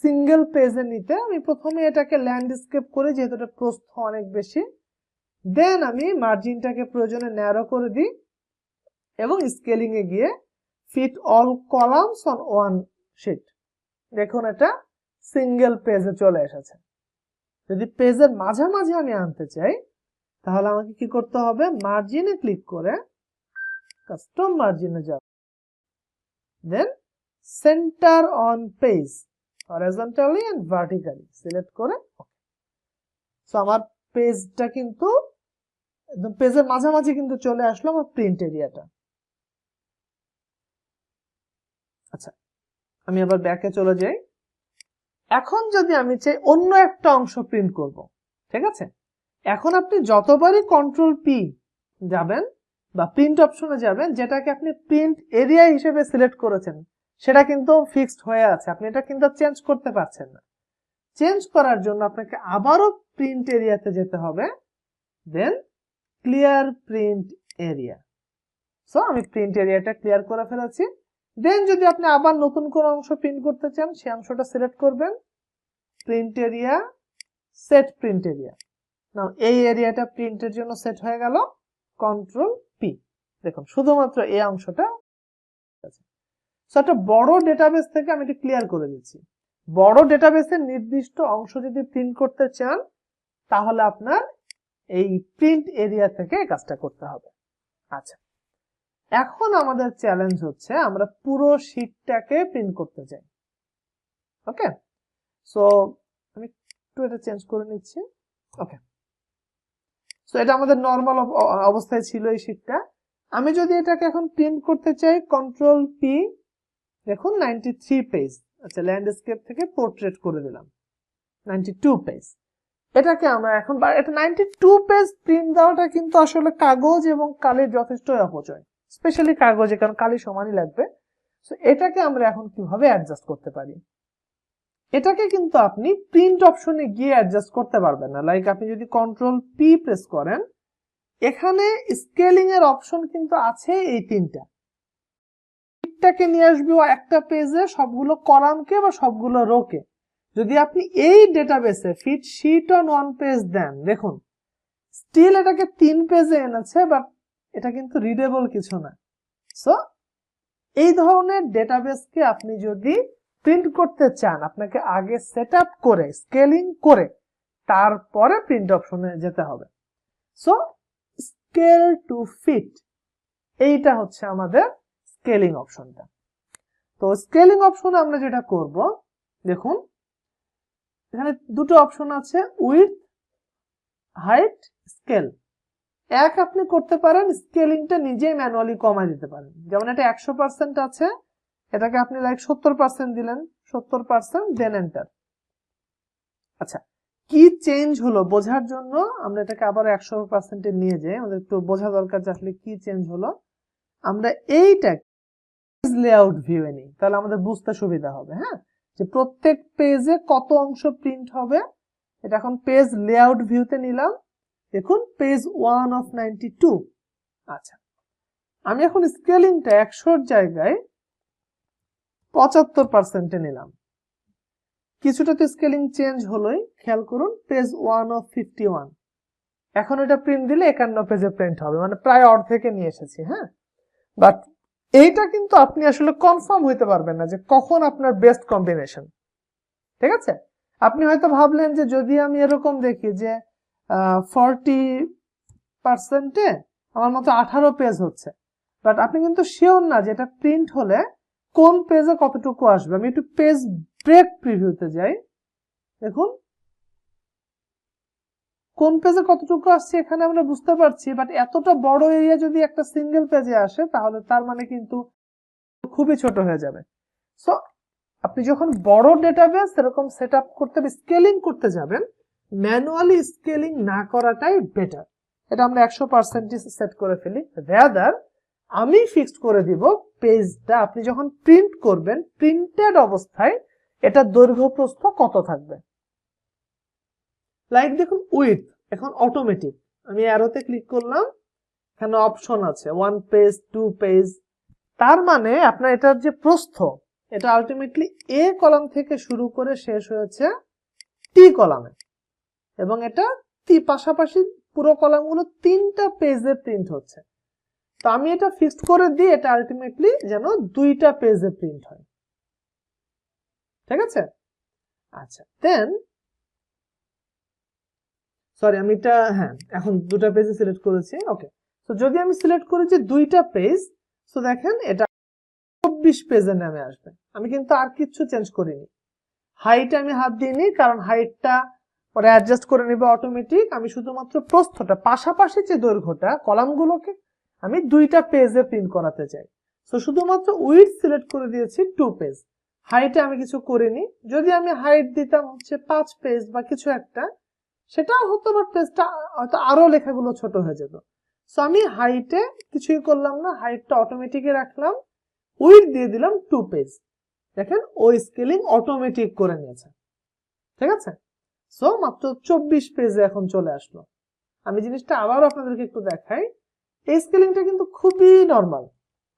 সিঙ্গেল পেজে নিতে। আমি প্রথমে এটাকে ল্যান্ডস্কেপ করে, যেহেতু এটা প্রস্থ অনেক বেশি, দেন আমি মার্জিনটাকে প্রয়োজনে ন্যারো করে দিই এবং স্কেলিং এ গিয়ে fit all columns on one sheet. দেখুন এটা সিঙ্গেল পেজে চলে এসেছে। যদি পেজের মাঝামাঝি আমি আনতে চাই তাহলে আমাকে কি করতে হবে, মার্জিনে ক্লিক করে কাস্টম মার্জিনে যাব, then centre on page horizontally and vertically select করে। সো আমার পেজটা কিন্তু একদম পেজের মাঝামাঝি কিন্তু চলে আসলো আমার প্রিন্ট এরিয়াটা। আচ্ছা, আমি আবার ব্যাকে চলে যাই। এখন যদি আমি চাই অন্য একটা অংশ প্রিন্ট করব, ঠিক আছে, এখন আপনি যতবারই কন্ট্রোল পি যাবেন বা প্রিন্ট অপশনে যাবেন, যেটাকে আপনি প্রিন্ট এরিয়া হিসেবে সিলেক্ট করেছেন সেটা কিন্তু ফিক্সড হয়ে আছে, আপনি এটা কিন্তু চেঞ্জ করতে পারছেন না। চেঞ্জ করার জন্য আপনাকে আবারও প্রিন্ট এরিয়াতে যেতে হবে, দেন ক্লিয়ার প্রিন্ট এরিয়া। সো আমি প্রিন্ট এরিয়াটা ক্লিয়ার করে ফেলেছি। দেন যদি আপনি আবার নতুন কোন অংশ প্রিন্ট করতে চান, সেই অংশটা সিলেক্ট করবেন, print area, set print area. Now এই এরিয়াটা প্রিন্টের জন্য সেট হয়ে গেল, কন্ট্রোল পি। দেখুন শুধুমাত্র এই অংশটা আছে। সো একটা বড় ডেটাবেস থেকে আমি এটা ক্লিয়ার করে দিচ্ছি। বড় ডেটাবেসের নির্দিষ্ট অংশ যদি প্রিন্ট করতে চান তাহলে আপনার এই প্রিন্ট এরিয়া থেকে কাজটা করতে হবে। আচ্ছা, এখন আমাদের চ্যালেঞ্জ হচ্ছে আমরা পুরো শীটটাকে প্রিন্ট করতে চাই। ওকে, সো আমি একটু এটা চেঞ্জ করে নিচ্ছি। ওকে, সো এটা আমাদের নরমাল অবস্থায় ছিল এই শীটটা। আমি যদি এটাকে এখন প্রিন্ট করতে চাই, কন্ট্রোল পি, দেখুন 93 পেজ। আচ্ছা, ল্যান্ডস্কেপ থেকে পোর্ট্রেট করে দিলাম, 92 পেজ। এটাকে আমরা এখন, এটা 92 পেজ প্রিন্ট দেওয়াটা কিন্তু আসলে কাগজ এবং কালির যথেষ্ট অপচয়, স্পেশালি কাগজে, কারণ কালি সমানই লাগবে। সো এটাকে আমরা এখন কিভাবে অ্যাডজাস্ট করতে পারি? এটাকে কিন্তু আপনি প্রিন্ট অপশনে গিয়ে অ্যাডজাস্ট করতে পারবেন না। লাইক আপনি যদি কন্ট্রোল পি প্রেস করেন, এখানে স্কেলিং এর অপশন কিন্তু আছে এই 3টা। এটাকে নিয়ে আসবে একটা পেজে সবগুলো কলামকে বা সবগুলো রোকে। যদি আপনি এই ডেটাবেসে fit sheet on one page দেন, দেখুন স্টিল এটাকে 3 পেজে এনেছে, বাট এটা কিন্তু রিডেবল কিছু না। সো এই ধরনের ডেটাবেসকে আপনি যদি প্রিন্ট করতে চান, আপনাকে আগে সেট আপ করে স্কেলিং করে তারপরে প্রিন্ট অপশনে যেতে হবে। সো স্কেল টু ফিট, এইটা হচ্ছে আমাদের স্কেলিং অপশনটা। তো স্কেলিং অপশনে আমরা যেটা করব, দেখুন এখানে দুটো অপশন আছে, উইডথ, হাইট, স্কেল। এক আপনি করতে পারেন স্কেলিংটা নিজেই ম্যানুয়ালি কমায় দিতে পারেন। যেমন এটা 100% আছে, এটাকে আপনি লাইক 70% দিলেন, 70%, দেন এন্টার। আচ্ছা, কি চেঞ্জ হলো বোঝার জন্য আমরা এটাকে আবার 100% এ নিয়ে যাই, আমাদের একটু বোঝা দরকার যে আসলে কি চেঞ্জ হলো। আমরা এইটা পেজ লেআউট ভিউ এ নিই, তাহলে আমাদের বুঝতে সুবিধা হবে। হ্যাঁ, যে প্রত্যেক পেজে কত অংশ প্রিন্ট হবে, এটা এখন পেজ লেআউট ভিউতে নিলাম। দেখুন পেজ 1 অফ 92। আচ্ছা, আমি এখন স্কেলিংটা 100 এর জায়গায় 75% নিলাম। কিছুটা তো স্কেলিং চেঞ্জ হলোই, খেয়াল করুন পেজ 1 of 51, এখন এটা প্রিন্ট দিলে 51 পেজে প্রিন্ট হবে, মানে প্রায় অর্ধেকে নিয়ে এসেছি। হ্যাঁ, বাট এইটা কিন্তু আপনি আসলে কনফার্ম হইতে পারবেন না যে কখন আপনার বেস্ট কম্বিনেশন। ঠিক আছে, আপনি হয়তো ভাবলেন যে যদি আমি এরকম দেখি যে 40%-এ আমার মতো 18 পেজ হচ্ছে, বাট আপনি কিন্তু শিওর না যে এটা প্রিন্ট হলে কোন পেজে কতটুকু আসবে। আমি একটু পেজ ব্রেক প্রিভিউতে যাই, দেখুন কোন পেজে কতটুকু আসছে এখানে আমরা বুঝতে পারছি, বাট এতটা বড় এরিয়া যদি একটা সিঙ্গেল পেজে আসে তাহলে তার মানে কিন্তু খুবই ছোট হয়ে যাবে। সো আপনি যখন বড় ডেটাবেস এরকম সেট আপ করতে স্কেলিং করতে যাবেন, ম্যানুয়ালি স্কেলিং না করাটাই বেটার। এটা আমরা 100% সেট করে ফেলি। রাদার আমি ফিক্সড করে দিব পেজটা আপনি যখন প্রিন্ট করবেন, প্রিন্টেড অবস্থায় এটা দৈর্ঘ্য প্রস্থ কত থাকবে। লাইক দেখুন উইডথ এখন অটোমেটিক, আমি অ্যারোতে ক্লিক করলাম, এখানে অপশন আছে 1 পেজ 2 পেজ, তার মানে আপনার এটার যে প্রস্থ এটা আলটিমেটলি এ কলাম থেকে শুরু করে শেষ হয়েছে টি কলামে, এবং এটা পাশাপাশি পুরো কলামগুলো 3টা পেজে প্রিন্ট হচ্ছে। তো আমি এটা ফিক্সড করে দিই এটা আলটিমেটলি যেন 2টা পেজে প্রিন্ট হয়। ঠিক আছে, আচ্ছা দেন সরি আমি এটা এখন 2টা পেজে সিলেক্ট করেছি। ওকে, তো যদি আমি সিলেক্ট করেছি 2টা পেজ, তো দেখেন এটা 24 পেজে নামে আসবে। আমি কিন্তু আর কিছু চেঞ্জ করিনি, হাইট আমি হাত দিইনি কারণ হাইটটা পরে অ্যাডজাস্ট করে নেবে অটোমেটিক। আমি শুধুমাত্র প্রস্থটা পাশাপাশি যে দৈর্ঘ্যটা কলামগুলোকে আমি 2টা পেজে প্রিন্ট করাতে চাই। সো শুধুমাত্র উইডথ সিলেক্ট করে দিয়েছি 2 পেজ, হাইটে আমি কিছু করিনি। যদি আমি হাইট দিতাম হচ্ছে 5 পেজ বা কিছু একটা, সেটা হতো বা পেজটা হয়তো আরো লেখাগুলো ছোট হয়ে যেত। সো আমি হাইটে কিছুই করলাম না, হাইটটা অটোমেটিকই রাখলাম, উইডথ দিয়ে দিলাম 2 পেজ। দেখেন ওই স্কেলিং অটোমেটিক করে নিয়েছে। ঠিক আছে, সো মাত্র 24 পেজে এখন চলে আসলো। আমি জিনিসটা আবারও আপনাদেরকে একটু দেখাই, এই স্কেলিংটা কিন্তু খুবই নরমাল।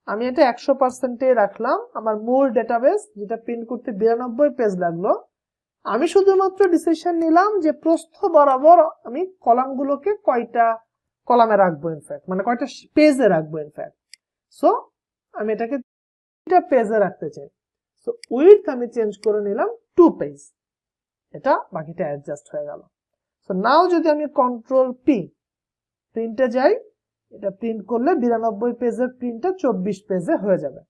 আমি এটা 100%-এ রাখলাম। আমার মূল ডেটাবেস যেটা প্রিন্ট করতে 92 পেজ লাগলো, আমি শুধুমাত্র ডিসিশন নিলাম যে প্রস্থ বরাবর আমি কলামগুলোকে কয়টা কলামে রাখবো, ইনফ্যাক্ট মানে কয়টা পেজে রাখবো ইনফ্যাক্ট। সো আমি এটাকে 2টা পেজে রাখতে চাই। সো উইডথ আমি চেঞ্জ করে নিলাম 2 পেজ, এটা বাকিটা অ্যাডজাস্ট হয়ে গেল। সো নাও যদি আমি কন্ট্রোল পি প্রিন্টে যাই, এটা প্রিন্ট করলে 92 পেজের প্রিন্টটা 24 পেজে হয়ে যাবে।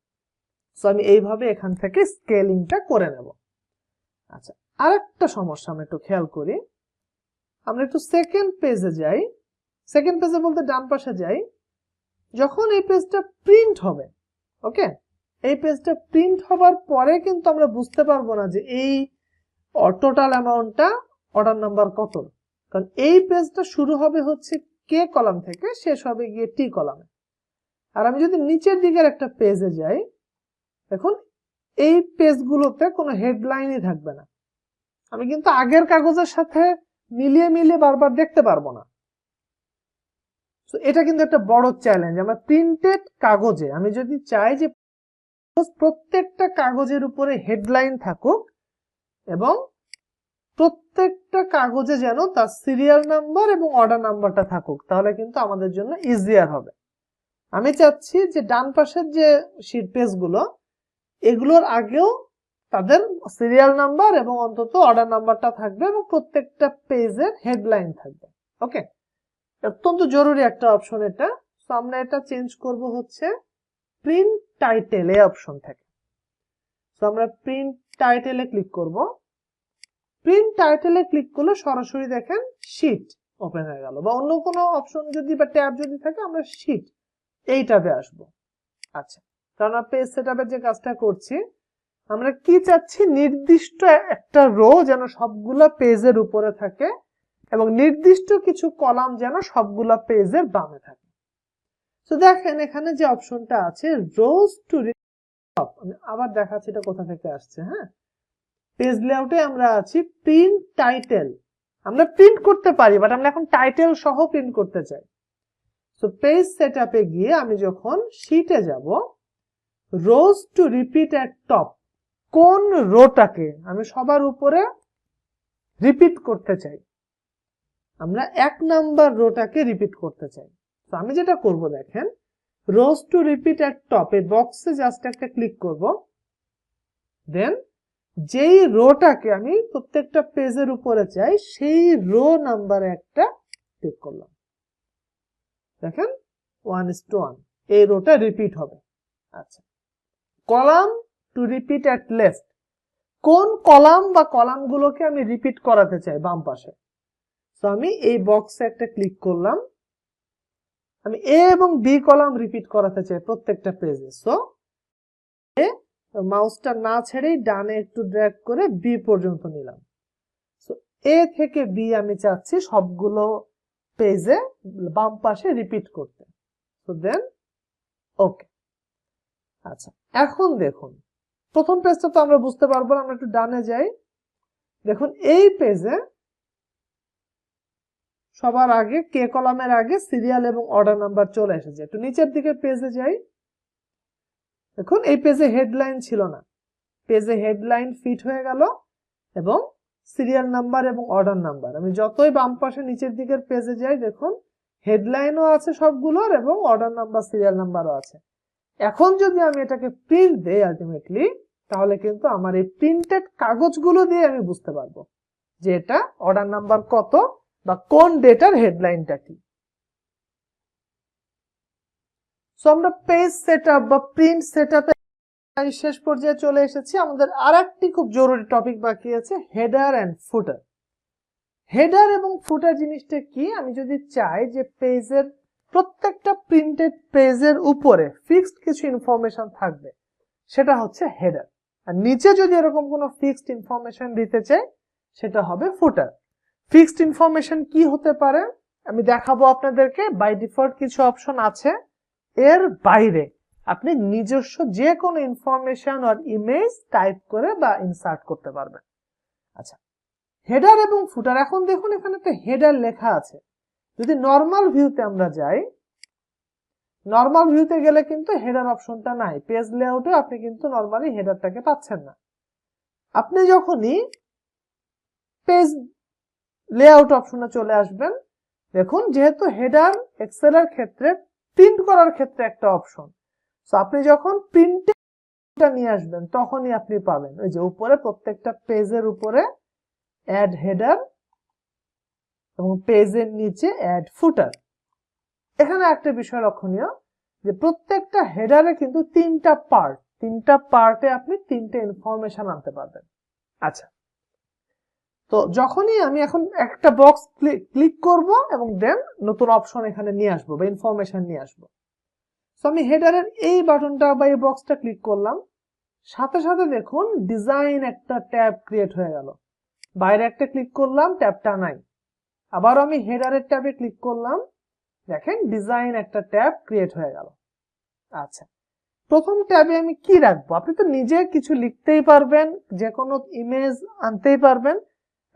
সো আমি এইভাবে এখান থেকে স্কেলিংটা করে নেব। আচ্ছা, আরেকটা সমস্যা আমরা একটু খেয়াল করি, আমরা একটু সেকেন্ড পেজে যাই। সেকেন্ড পেজে বলতে ডান পাশে যাই। যখন এই পেজটা প্রিন্ট হবে, ওকে, এই পেজটা প্রিন্ট হবার পরে কিন্তু আমরা বুঝতে পারবো না যে এই টোটাল অ্যামাউন্টটা অর্ডার নাম্বার কত, কারণ এই পেজটা শুরু হবে হচ্ছে কে কলাম থেকে, শেষ হবে গিয়ে টি কলামে। আর আমি যদি নিচের দিকের একটা পেজে যাই, দেখুন এই পেজগুলোতে কোনো হেডলাইনই থাকবে না। আমি কিন্তু আগের কাগজের সাথে মিলিয়ে মিলিয়ে বারবার দেখতে পারবো না। তো এটা কিন্তু একটা বড় চ্যালেঞ্জ। আমার প্রিন্টেড কাগজে আমি যদি চাই যে প্রত্যেকটা কাগজের উপরে হেডলাইন থাকুক এবং প্রত্যেকটা কাগজে যেন তার সিরিয়াল নাম্বার এবং অর্ডার নাম্বারটা থাকুক, তাহলে কিন্তু আমাদের জন্য ইজিয়ার হবে। আমি চাচ্ছি যে ডান পাশের যে শীট পেজগুলো, এগুলোর আগেও তাদের সিরিয়াল নাম্বার এবং অন্তত অর্ডার নাম্বারটা থাকবে এবং প্রত্যেকটা পেজের হেডলাইন থাকবে। ওকে, অত্যন্ত জরুরি একটা অপশন এটা। সো আমরা এটা চেঞ্জ করব হচ্ছে প্রিন্ট টাইটেল এই অপশন থেকে। সো আমরা প্রিন্ট টাইটেলে ক্লিক করব। প্রিন্ট টাইটেলে ক্লিক করলে সরাসরি দেখেন শীট ওপেন হয়ে গেল, বা অন্য কোনো অপশন যদি বা ট্যাব যদি থাকে আমরা শীট এই ট্যাবে আসব। আচ্ছা, কারণ পেজ সেটআপের যে কাজটা করছি, আমরা কি চাচ্ছি, নির্দিষ্ট একটা রো যেন সবগুলা পেজের উপরে থাকে এবং নির্দিষ্ট কিছু কলাম যেন সবগুলা পেজের বামে থাকে। তো দেখেন এখানে যে অপশনটা আছে রোজ টু টপ, আমি আবার দেখাচ্ছি এটা কোথা থেকে আসছে। হ্যাঁ, পেজ লেআউটে আমরা আছি, প্রিন্ট টাইটেল আমরা প্রিন্ট করতে পারি, বাট আমরা এখন টাইটেল সহ প্রিন্ট করতে চাই। সো পেজ সেটআপে গিয়ে আমি যখন শীটে যাব, রোজ টু রিপিট এট টপ কোন রোটাকে আমি সবার উপরে রিপিট করতে চাই, আমরা 1 নাম্বার রোটাকে রিপিট করতে চাই। তো আমি যেটা করব দেখেন, রোজ টু রিপিট এট টপ এই বক্সে জাস্ট একটা ক্লিক করব, দেন যেই রোটাকে আমি প্রত্যেকটা পেজের উপরে চাই সেই রো নাম্বারে একটা ক্লিক করলাম। দেখেন 1:1 এই রোটা রিপিট হবে। আচ্ছা, column to repeat at left, কোন কলাম বা কলামগুলোকে আমি রিপিট করাতে চাই বাম পাশে। তো আমি এই বক্সে একটা ক্লিক করলাম, আমি এ এবং বি কলাম রিপিট করাতে চাই প্রত্যেকটা পেজে। সো মাউসটা না ছেড়েই ডানে একটু ড্র্যাগ করে বি পর্যন্ত নিলাম। সো এ থেকে বি আমি চাচ্ছি সবগুলো পেজে বাম পাশে রিপিট করতে। সো দেন ওকে। আচ্ছা, এখন দেখুন প্রথম পেজটা তো আমরা বুঝতে পারবো না, আমরা একটু ডানে যাই। দেখুন এই পেজে সবার আগে কে কলামের আগে সিরিয়াল এবং অর্ডার নাম্বার চলে এসেছে। একটু নিচের দিকে পেজে যাই, দেখুন এই পেজে হেডলাইন ছিল না, পেজে হেডলাইন ফিট হয়ে গেল এবং সিরিয়াল নাম্বার এবং অর্ডার নাম্বার। আমি যতই বাম পাশে নিচের দিকের পেজে যাই দেখুন হেডলাইনও আছে সবগুলোর এবং অর্ডার নাম্বার সিরিয়াল নাম্বারও আছে। এখন যদি আমি এটাকে প্রিন্ট দেই আলটিমেটলি, তাহলে কিন্তু আমার এই প্রিন্টেড কাগজগুলো দিয়ে আমি বুঝতে পারবো যে এটা অর্ডার নাম্বার কত বা কোন ডেটার হেডলাইনটা কি। সো আমরা পেজ সেটআপ বা প্রিন্ট সেটআপে শেষ পর্যায়ে চলে এসেছি। আমাদের আরেকটি খুব জরুরি টপিক বাকি আছে, হেডার এন্ড ফুটার। হেডার এবং ফুটার জিনিসটা কি, আমি যদি চাই যে পেজের প্রত্যেকটা প্রিন্টেড পেজের উপরে ফিক্সড কিছু ইনফরমেশন থাকবে, সেটা হচ্ছে হেডার। আর নিচে যদি এরকম কোনো ফিক্সড ইনফরমেশন দিতে চাই সেটা হবে ফুটার। ফিক্সড ইনফরমেশন কি হতে পারে আমি দেখাবো আপনাদেরকে। বাই ডিফল্ট কিছু অপশন আছে, এর বাইরে আপনি নিজস্ব যে কোনো ইনফরমেশন আর ইমেজ টাইপ করে বা ইনসার্ট করতে পারবেন। আচ্ছা, হেডার এবং ফুটার। এখন দেখুন এখানে একটা হেডার লেখা আছে। যদি নর্মাল ভিউতে আমরা যাই, নর্মাল ভিউতে গেলে কিন্তু হেডার অপশনটা নাই। পেজ লেআউটে আপনি কিন্তু নরমালি হেডারটাকে পাচ্ছেন না। আপনি যখনই পেজ লেআউট অপশনে চলে আসবেন, দেখুন যেহেতু হেডার এক্সেলের ক্ষেত্রে প্রিন্ট করার ক্ষেত্রে একটা অপশন, সো আপনি যখন প্রিন্টটা নিয়ে আসবেন তখনই আপনি পাবেন ওই যে উপরে প্রত্যেকটা পেজের উপরে অ্যাড হেডার এবং পেজের নিচে অ্যাড ফুটার। এখানে একটা বিষয় লক্ষণীয় যে প্রত্যেকটা হেডারে কিন্তু তিনটা পার্টে আপনি তিনটে ইনফরমেশন আনতে পারবেন। আচ্ছা, তো যখনই আমি এখন একটা বক্স ক্লিক করব এবং দেন নতুন অপশন এখানে নিয়ে আসবো বা ইনফরমেশন নিয়ে আসবো। সো আমি হেডারের এই বাটনটা বা এই বক্সটা ক্লিক করলাম, সাথে সাথে দেখুন ডিজাইন একটা ট্যাব ক্রিয়েট হয়ে গেল। বাইরে একটা ক্লিক করলাম, ট্যাবটা নাই। আবার আমি হেডারের ট্যাবে ক্লিক করলাম, দেখেন ডিজাইন একটা ট্যাব ক্রিয়েট হয়ে গেল। আচ্ছা, প্রথম ট্যাবে আমি কি রাখবো, আপনি তো নিজে কিছু লিখতেই পারবেন, যে কোনো ইমেজ আনতেই পারবেন,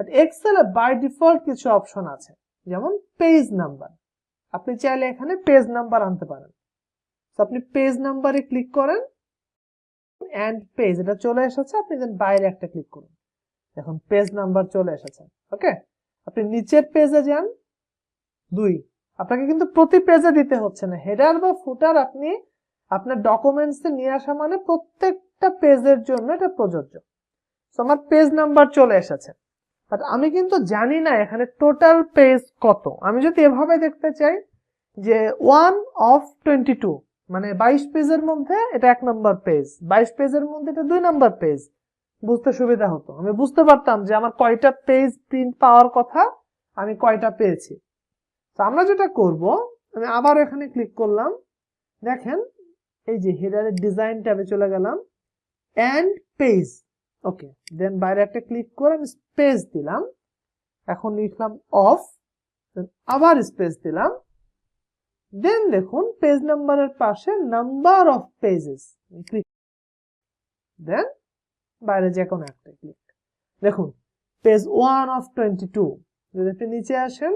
বাট এক্সেলে বাই ডিফল্ট কিছু অপশন আছে, যেমন পেজ নাম্বার। আপনি চাইলে এখানে পেজ নাম্বার আনতে পারেন। তো আপনি পেজ নাম্বারে ক্লিক করেন, এন্ড পেজ এটা চলে এসেছে। আপনি দেন বাইরে একটা ক্লিক করুন, এখন পেজ নাম্বার চলে এসেছে। ওকে, আপনি নিচের পেজে যান 2, আপনাকে কিন্তু প্রতি পেজে দিতে হচ্ছে না। হেডার বা ফুটার আপনি আপনার ডকুমেন্টসে নিয়ে আসা মানে প্রত্যেকটা পেজের জন্য এটা প্রযোজ্য। তো আমার পেজ নাম্বার চলে এসেছে, বাট আমি কিন্তু জানি না এখানে টোটাল পেজ কত। আমি যদি এভাবে দেখতে চাই যে 1/22 মানে 22 পেজের মধ্যে এটা 1 নম্বর পেজ, 22 পেজের মধ্যে এটা 2 নম্বর পেজ, বুঝতে সুবিধা হতো। আমি বুঝতে পারতাম যে আমার কয়টা পেজ প্রিন্ট পাওয়ার কথা, আমি কয়টা পেয়েছি। তো আমরা যেটা করব, আমি আবার এখানে ক্লিক করলাম, দেখেন এই যে হেডারের ডিজাইন ট্যাবে চলে গেলাম, এন্ড পেজ। ওকে, দেন বাইরে একটা ক্লিক করে আমি স্পেস দিলাম, এখন লিখলাম অফ, আবার স্পেস দিলাম, দেন দেখুন পেজ নাম্বারের পাশে নাম্বার অফ পেজেস ক্লিক, দেন বাইরে যে কোনো একটা ক্লিক। দেখুন পেজ 1/22, যদি আপনি নিচে আসেন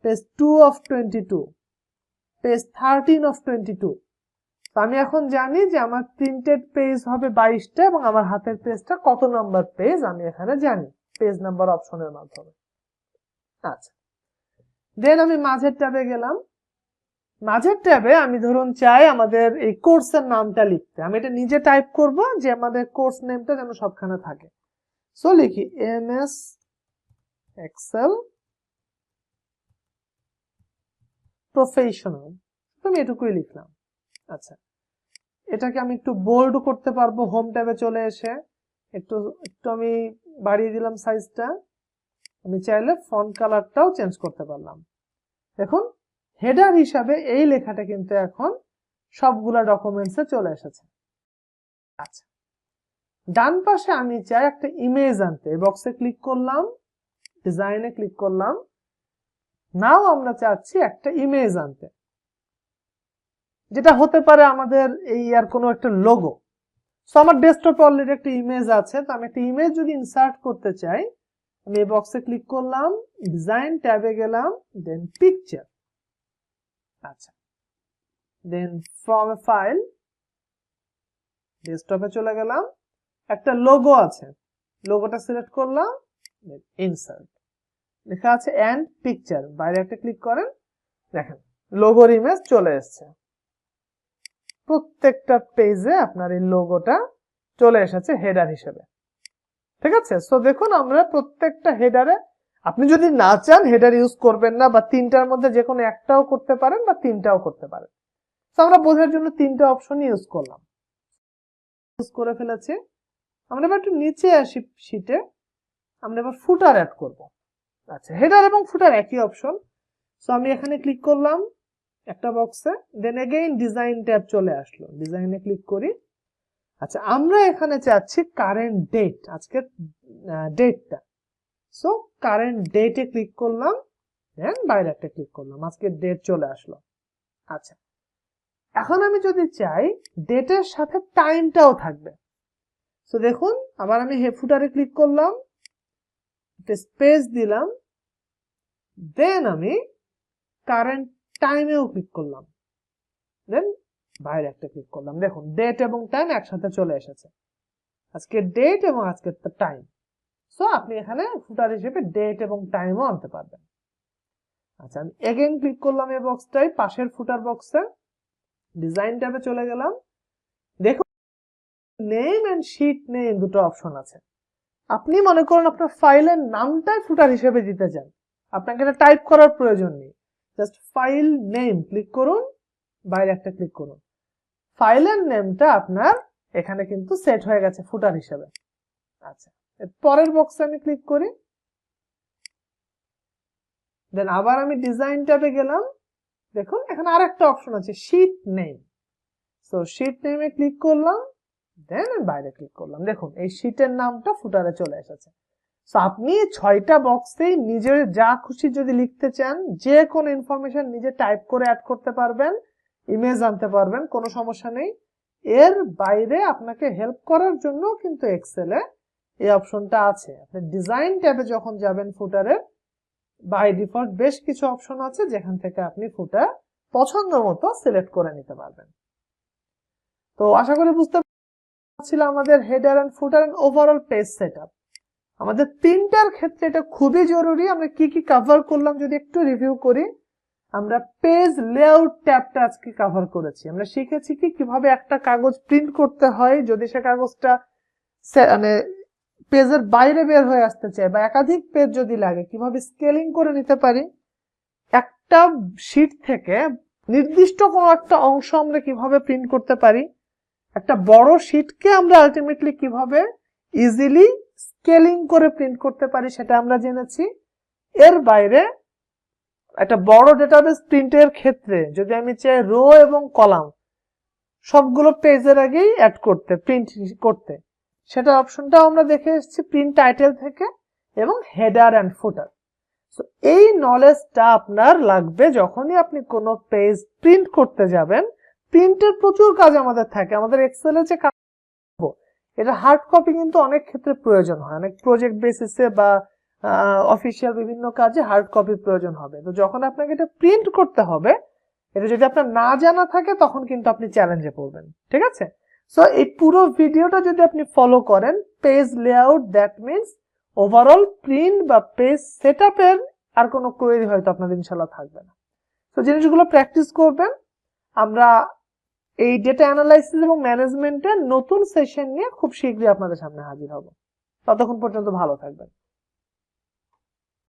পেজ 2/22, পেজ 13/22, তো আমি এখন জানি যে আমার প্রিন্টেড পেজ হবে 22টা এবং আমার হাতের পেজটা কত নাম্বার পেজ আমি এখানে জানি পেজ নাম্বার অপশনের মাধ্যমে। আচ্ছা, দেন আমি মাঝের ট্যাবে গেলাম। মাঝের ট্যাবে আমি ধরুন চাই আমাদের এই কোর্সের নামটা লিখতে, আমি এটা নিজে টাইপ করব যে আমাদের কোর্স নেমটা যেন সবখানে থাকে। সো লিখি এমএস এক্সেল প্রফেশনাল, আমি এটুকুই লিখলাম। আচ্ছা, এটাকে আমি একটু বোল্ড করতে পারবো হোম ট্যাবে চলে এসে, একটু একটু আমি বাড়িয়ে দিলাম সাইজটা। আমি চাইলে ফন্ট কালারটাও চেঞ্জ করতে পারলাম। দেখুন হেডার হিসাবে এই লেখাটা কিন্তু এখন সবগুলা ডকুমেন্টসে চলে এসেছে। আচ্ছা, ডান পাশে আমি চাই একটা ইমেজ আনতে, বক্সে ক্লিক করলাম, ডিজাইনে ক্লিক করলাম। নাও আমরা চাচ্ছি একটা ইমেজ আনতে, যেটা হতে পারে আমাদের এই আর কোনো একটা লোগো। সো আমার ডেস্কটপে অলরেডি একটা ইমেজ আছে, তো আমি একটা ইমেজ যদি ইনসার্ট করতে চাই, আমি এই বক্সে ক্লিক করলাম, ডিজাইন ট্যাবে গেলাম, দেন পিকচার। আচ্ছা, দেন ফ্রম এ ফাইল, ডেস্কটপে চলে গেলাম, একটা লোগো আছে, লোগোটা সিলেক্ট করলাম, দেন ইনসার্ট, লেখা আছে এন্ড পিকচার, বাইরে একটা ক্লিক করেন, দেখেন লোগোর ইমেজ চলে এসেছে। প্রত্যেকটা পেজে আপনার এই লোগোটা চলে এসেছে হেডার হিসেবে, ঠিক আছে। সো দেখুন আমরা প্রত্যেকটা হেডারে, আপনি যদি না চান হেডার ইউজ করবেন না, বা তিনটার মধ্যে যে কোনো একটাও করতে পারেন বা তিনটাও করতে পারেন। তো আমরা বোঝার জন্য তিনটা অপশন ইউজ করলাম, ইউজ করে ফেলেছি। আমরা এবার একটু নিচে আসি শীটে, আমরা এবার ফুটার অ্যাড করব। আচ্ছা, হেডার এবং ফুটার একই অপশন। সো আমি এখানে ক্লিক করলাম একটা বক্সে, দেন এগেইন ডিজাইন ট্যাব চলে আসলো, ডিজাইনে ক্লিক করি। আচ্ছা, আমরা এখানে চাচ্ছি কারেন্ট ডেট, আজকের ডেটটা। সো কারেন্ট ডেটে ক্লিক করলাম, দেন বাইরে একটা ক্লিক করলাম, আজকের ডেট চলে আসলো। আচ্ছা, এখন আমি যদি চাই ডেটের সাথে টাইমটাও থাকবে, সো দেখুন আবার আমি ফুটারে ক্লিক করলাম, স্পেস দিলাম, দেন আমি কারেন্ট টাইমেও ক্লিক করলাম, দেন বাইরে একটা ক্লিক করলাম। দেখুন ডেট এবং টাইম একসাথে চলে এসেছে, আজকের ডেট এবং আজকের টাইম। সো আপনি এখানে ফুটার হিসেবে ডেট এবং টাইমও আনতে পারবেন। আচ্ছা, আমি এগেইন ক্লিক করলাম এই বক্সটাই, পাশের ফুটার বক্সে, ডিজাইন ট্যাবে চলে গেলাম। দেখুন নেম এন্ড শীট নেম দুটো অপশন আছে। আপনি মনে করুন আপনার ফাইলের নামটাই ফুটার হিসেবে দিতে চান, আপনাকে এটা টাইপ করার প্রয়োজন নেই, জাস্ট ফাইল নেম ক্লিক করুন, বাইরে একটা ক্লিক করুন, ফাইলের নেমটা আপনার এখানে কিন্তু সেট হয়ে গেছে ফুটার হিসেবে। আচ্ছা, পরের বক্সে আমি ক্লিক করি, দেন আবার আমি ডিজাইন ট্যাবে গেলাম। দেখুন এখানে আরেকটা অপশন আছে শীট নেম, সো শীট নেমে ক্লিক করলাম, দেন বাইরে ক্লিক করলাম। দেখুন এই শীটের নামটা ফুটারে চলে এসেছে। সো আপনি 6টা বক্সেই নিজের যা খুশি যদি লিখতে চান, যে কোনো ইনফরমেশন নিজে টাইপ করে অ্যাড করতে পারবেন, ইমেজ আনতে পারবেন, কোনো সমস্যা নেই। এর বাইরে আপনাকে হেল্প করার জন্য কিন্তু এক্সেলে এই অপশনটা আছে। আপনি ডিজাইন ট্যাবে যখন যাবেন ফুটারে, বাই ডিফল্ট বেশ কিছু অপশন আছে যেখান থেকে আপনি ফুটার পছন্দ মতো সিলেক্ট করে নিতে পারবেন। তো আশা করি বুঝতে পারছিল আমাদের header and footer and overall page setup. আমাদের প্রিন্টার ক্ষেত্রে এটা খুবই জরুরি। আমরা কি কি কভার করলাম যদি একটু রিভিউ করি, আমরা পেজ লেআউট ট্যাবটা আজকে কভার করেছি। আমরা শিখেছি কি কিভাবে একটা কাগজ প্রিন্ট করতে হয় যদি সে কাগজটা মানে পেজের বাইরে বের হয়ে আসতে চায় বা একাধিক পেজ যদি লাগে কিভাবে স্কেলিং করে নিতে পারি, একটা শীট থেকে নির্দিষ্ট কোনো একটা অংশ আমরা কিভাবে প্রিন্ট করতে পারি, একটা বড় শীটকে আমরা আলটিমেটলি কিভাবে ইজিলি স্কেলিং করে প্রিন্ট করতে পারি সেটা আমরা জেনেছি। এর বাইরে একটা বড় ডেটাবেস প্রিন্টের ক্ষেত্রে যদি আমি চাই রো এবং কলাম সবগুলো পেজের আগেই অ্যাড করতে, প্রিন্ট করতে, সেটা অপশনটাও আমরা দেখে এসেছি প্রিন্ট টাইটেল থেকে, এবং হেডার এন্ড ফুটার। সো এই নলেজটা আপনার লাগবে যখনই আপনি কোনো পেজ প্রিন্ট করতে যাবেন। প্রিন্টের প্রচুর কাজ আমাদের থাকে, আমাদের এক্সেলে যে কাজ এটা হার্ড কপি কিন্তু অনেক ক্ষেত্রে প্রয়োজন হয়, অনেক প্রজেক্ট বেসিসে বা অফিসিয়াল বিভিন্ন কাজে হার্ড কপির প্রয়োজন হবে। তো যখন আপনাকে এটা প্রিন্ট করতে হবে, এটা যদি আপনার না জানা থাকে তখন কিন্তু আপনি চ্যালেঞ্জে পড়বেন, ঠিক আছে? সো এই পুরো ভিডিওটা যদি আপনি ফলো করেন, page layout that means overall print বা পেজ সেটআপের আর কোনো কোয়েরি হয়তো আপনাদের ইনশাআল্লাহ থাকবে না। তো জিনিসগুলো প্র্যাকটিস করবেন। আমরা এই ডেটা অ্যানালাইসিস এবং ম্যানেজমেন্টের নতুন সেশন নিয়ে খুব শীঘ্রই আপনাদের সামনে হাজির হব। ততক্ষণ পর্যন্ত ভালো থাকবেন।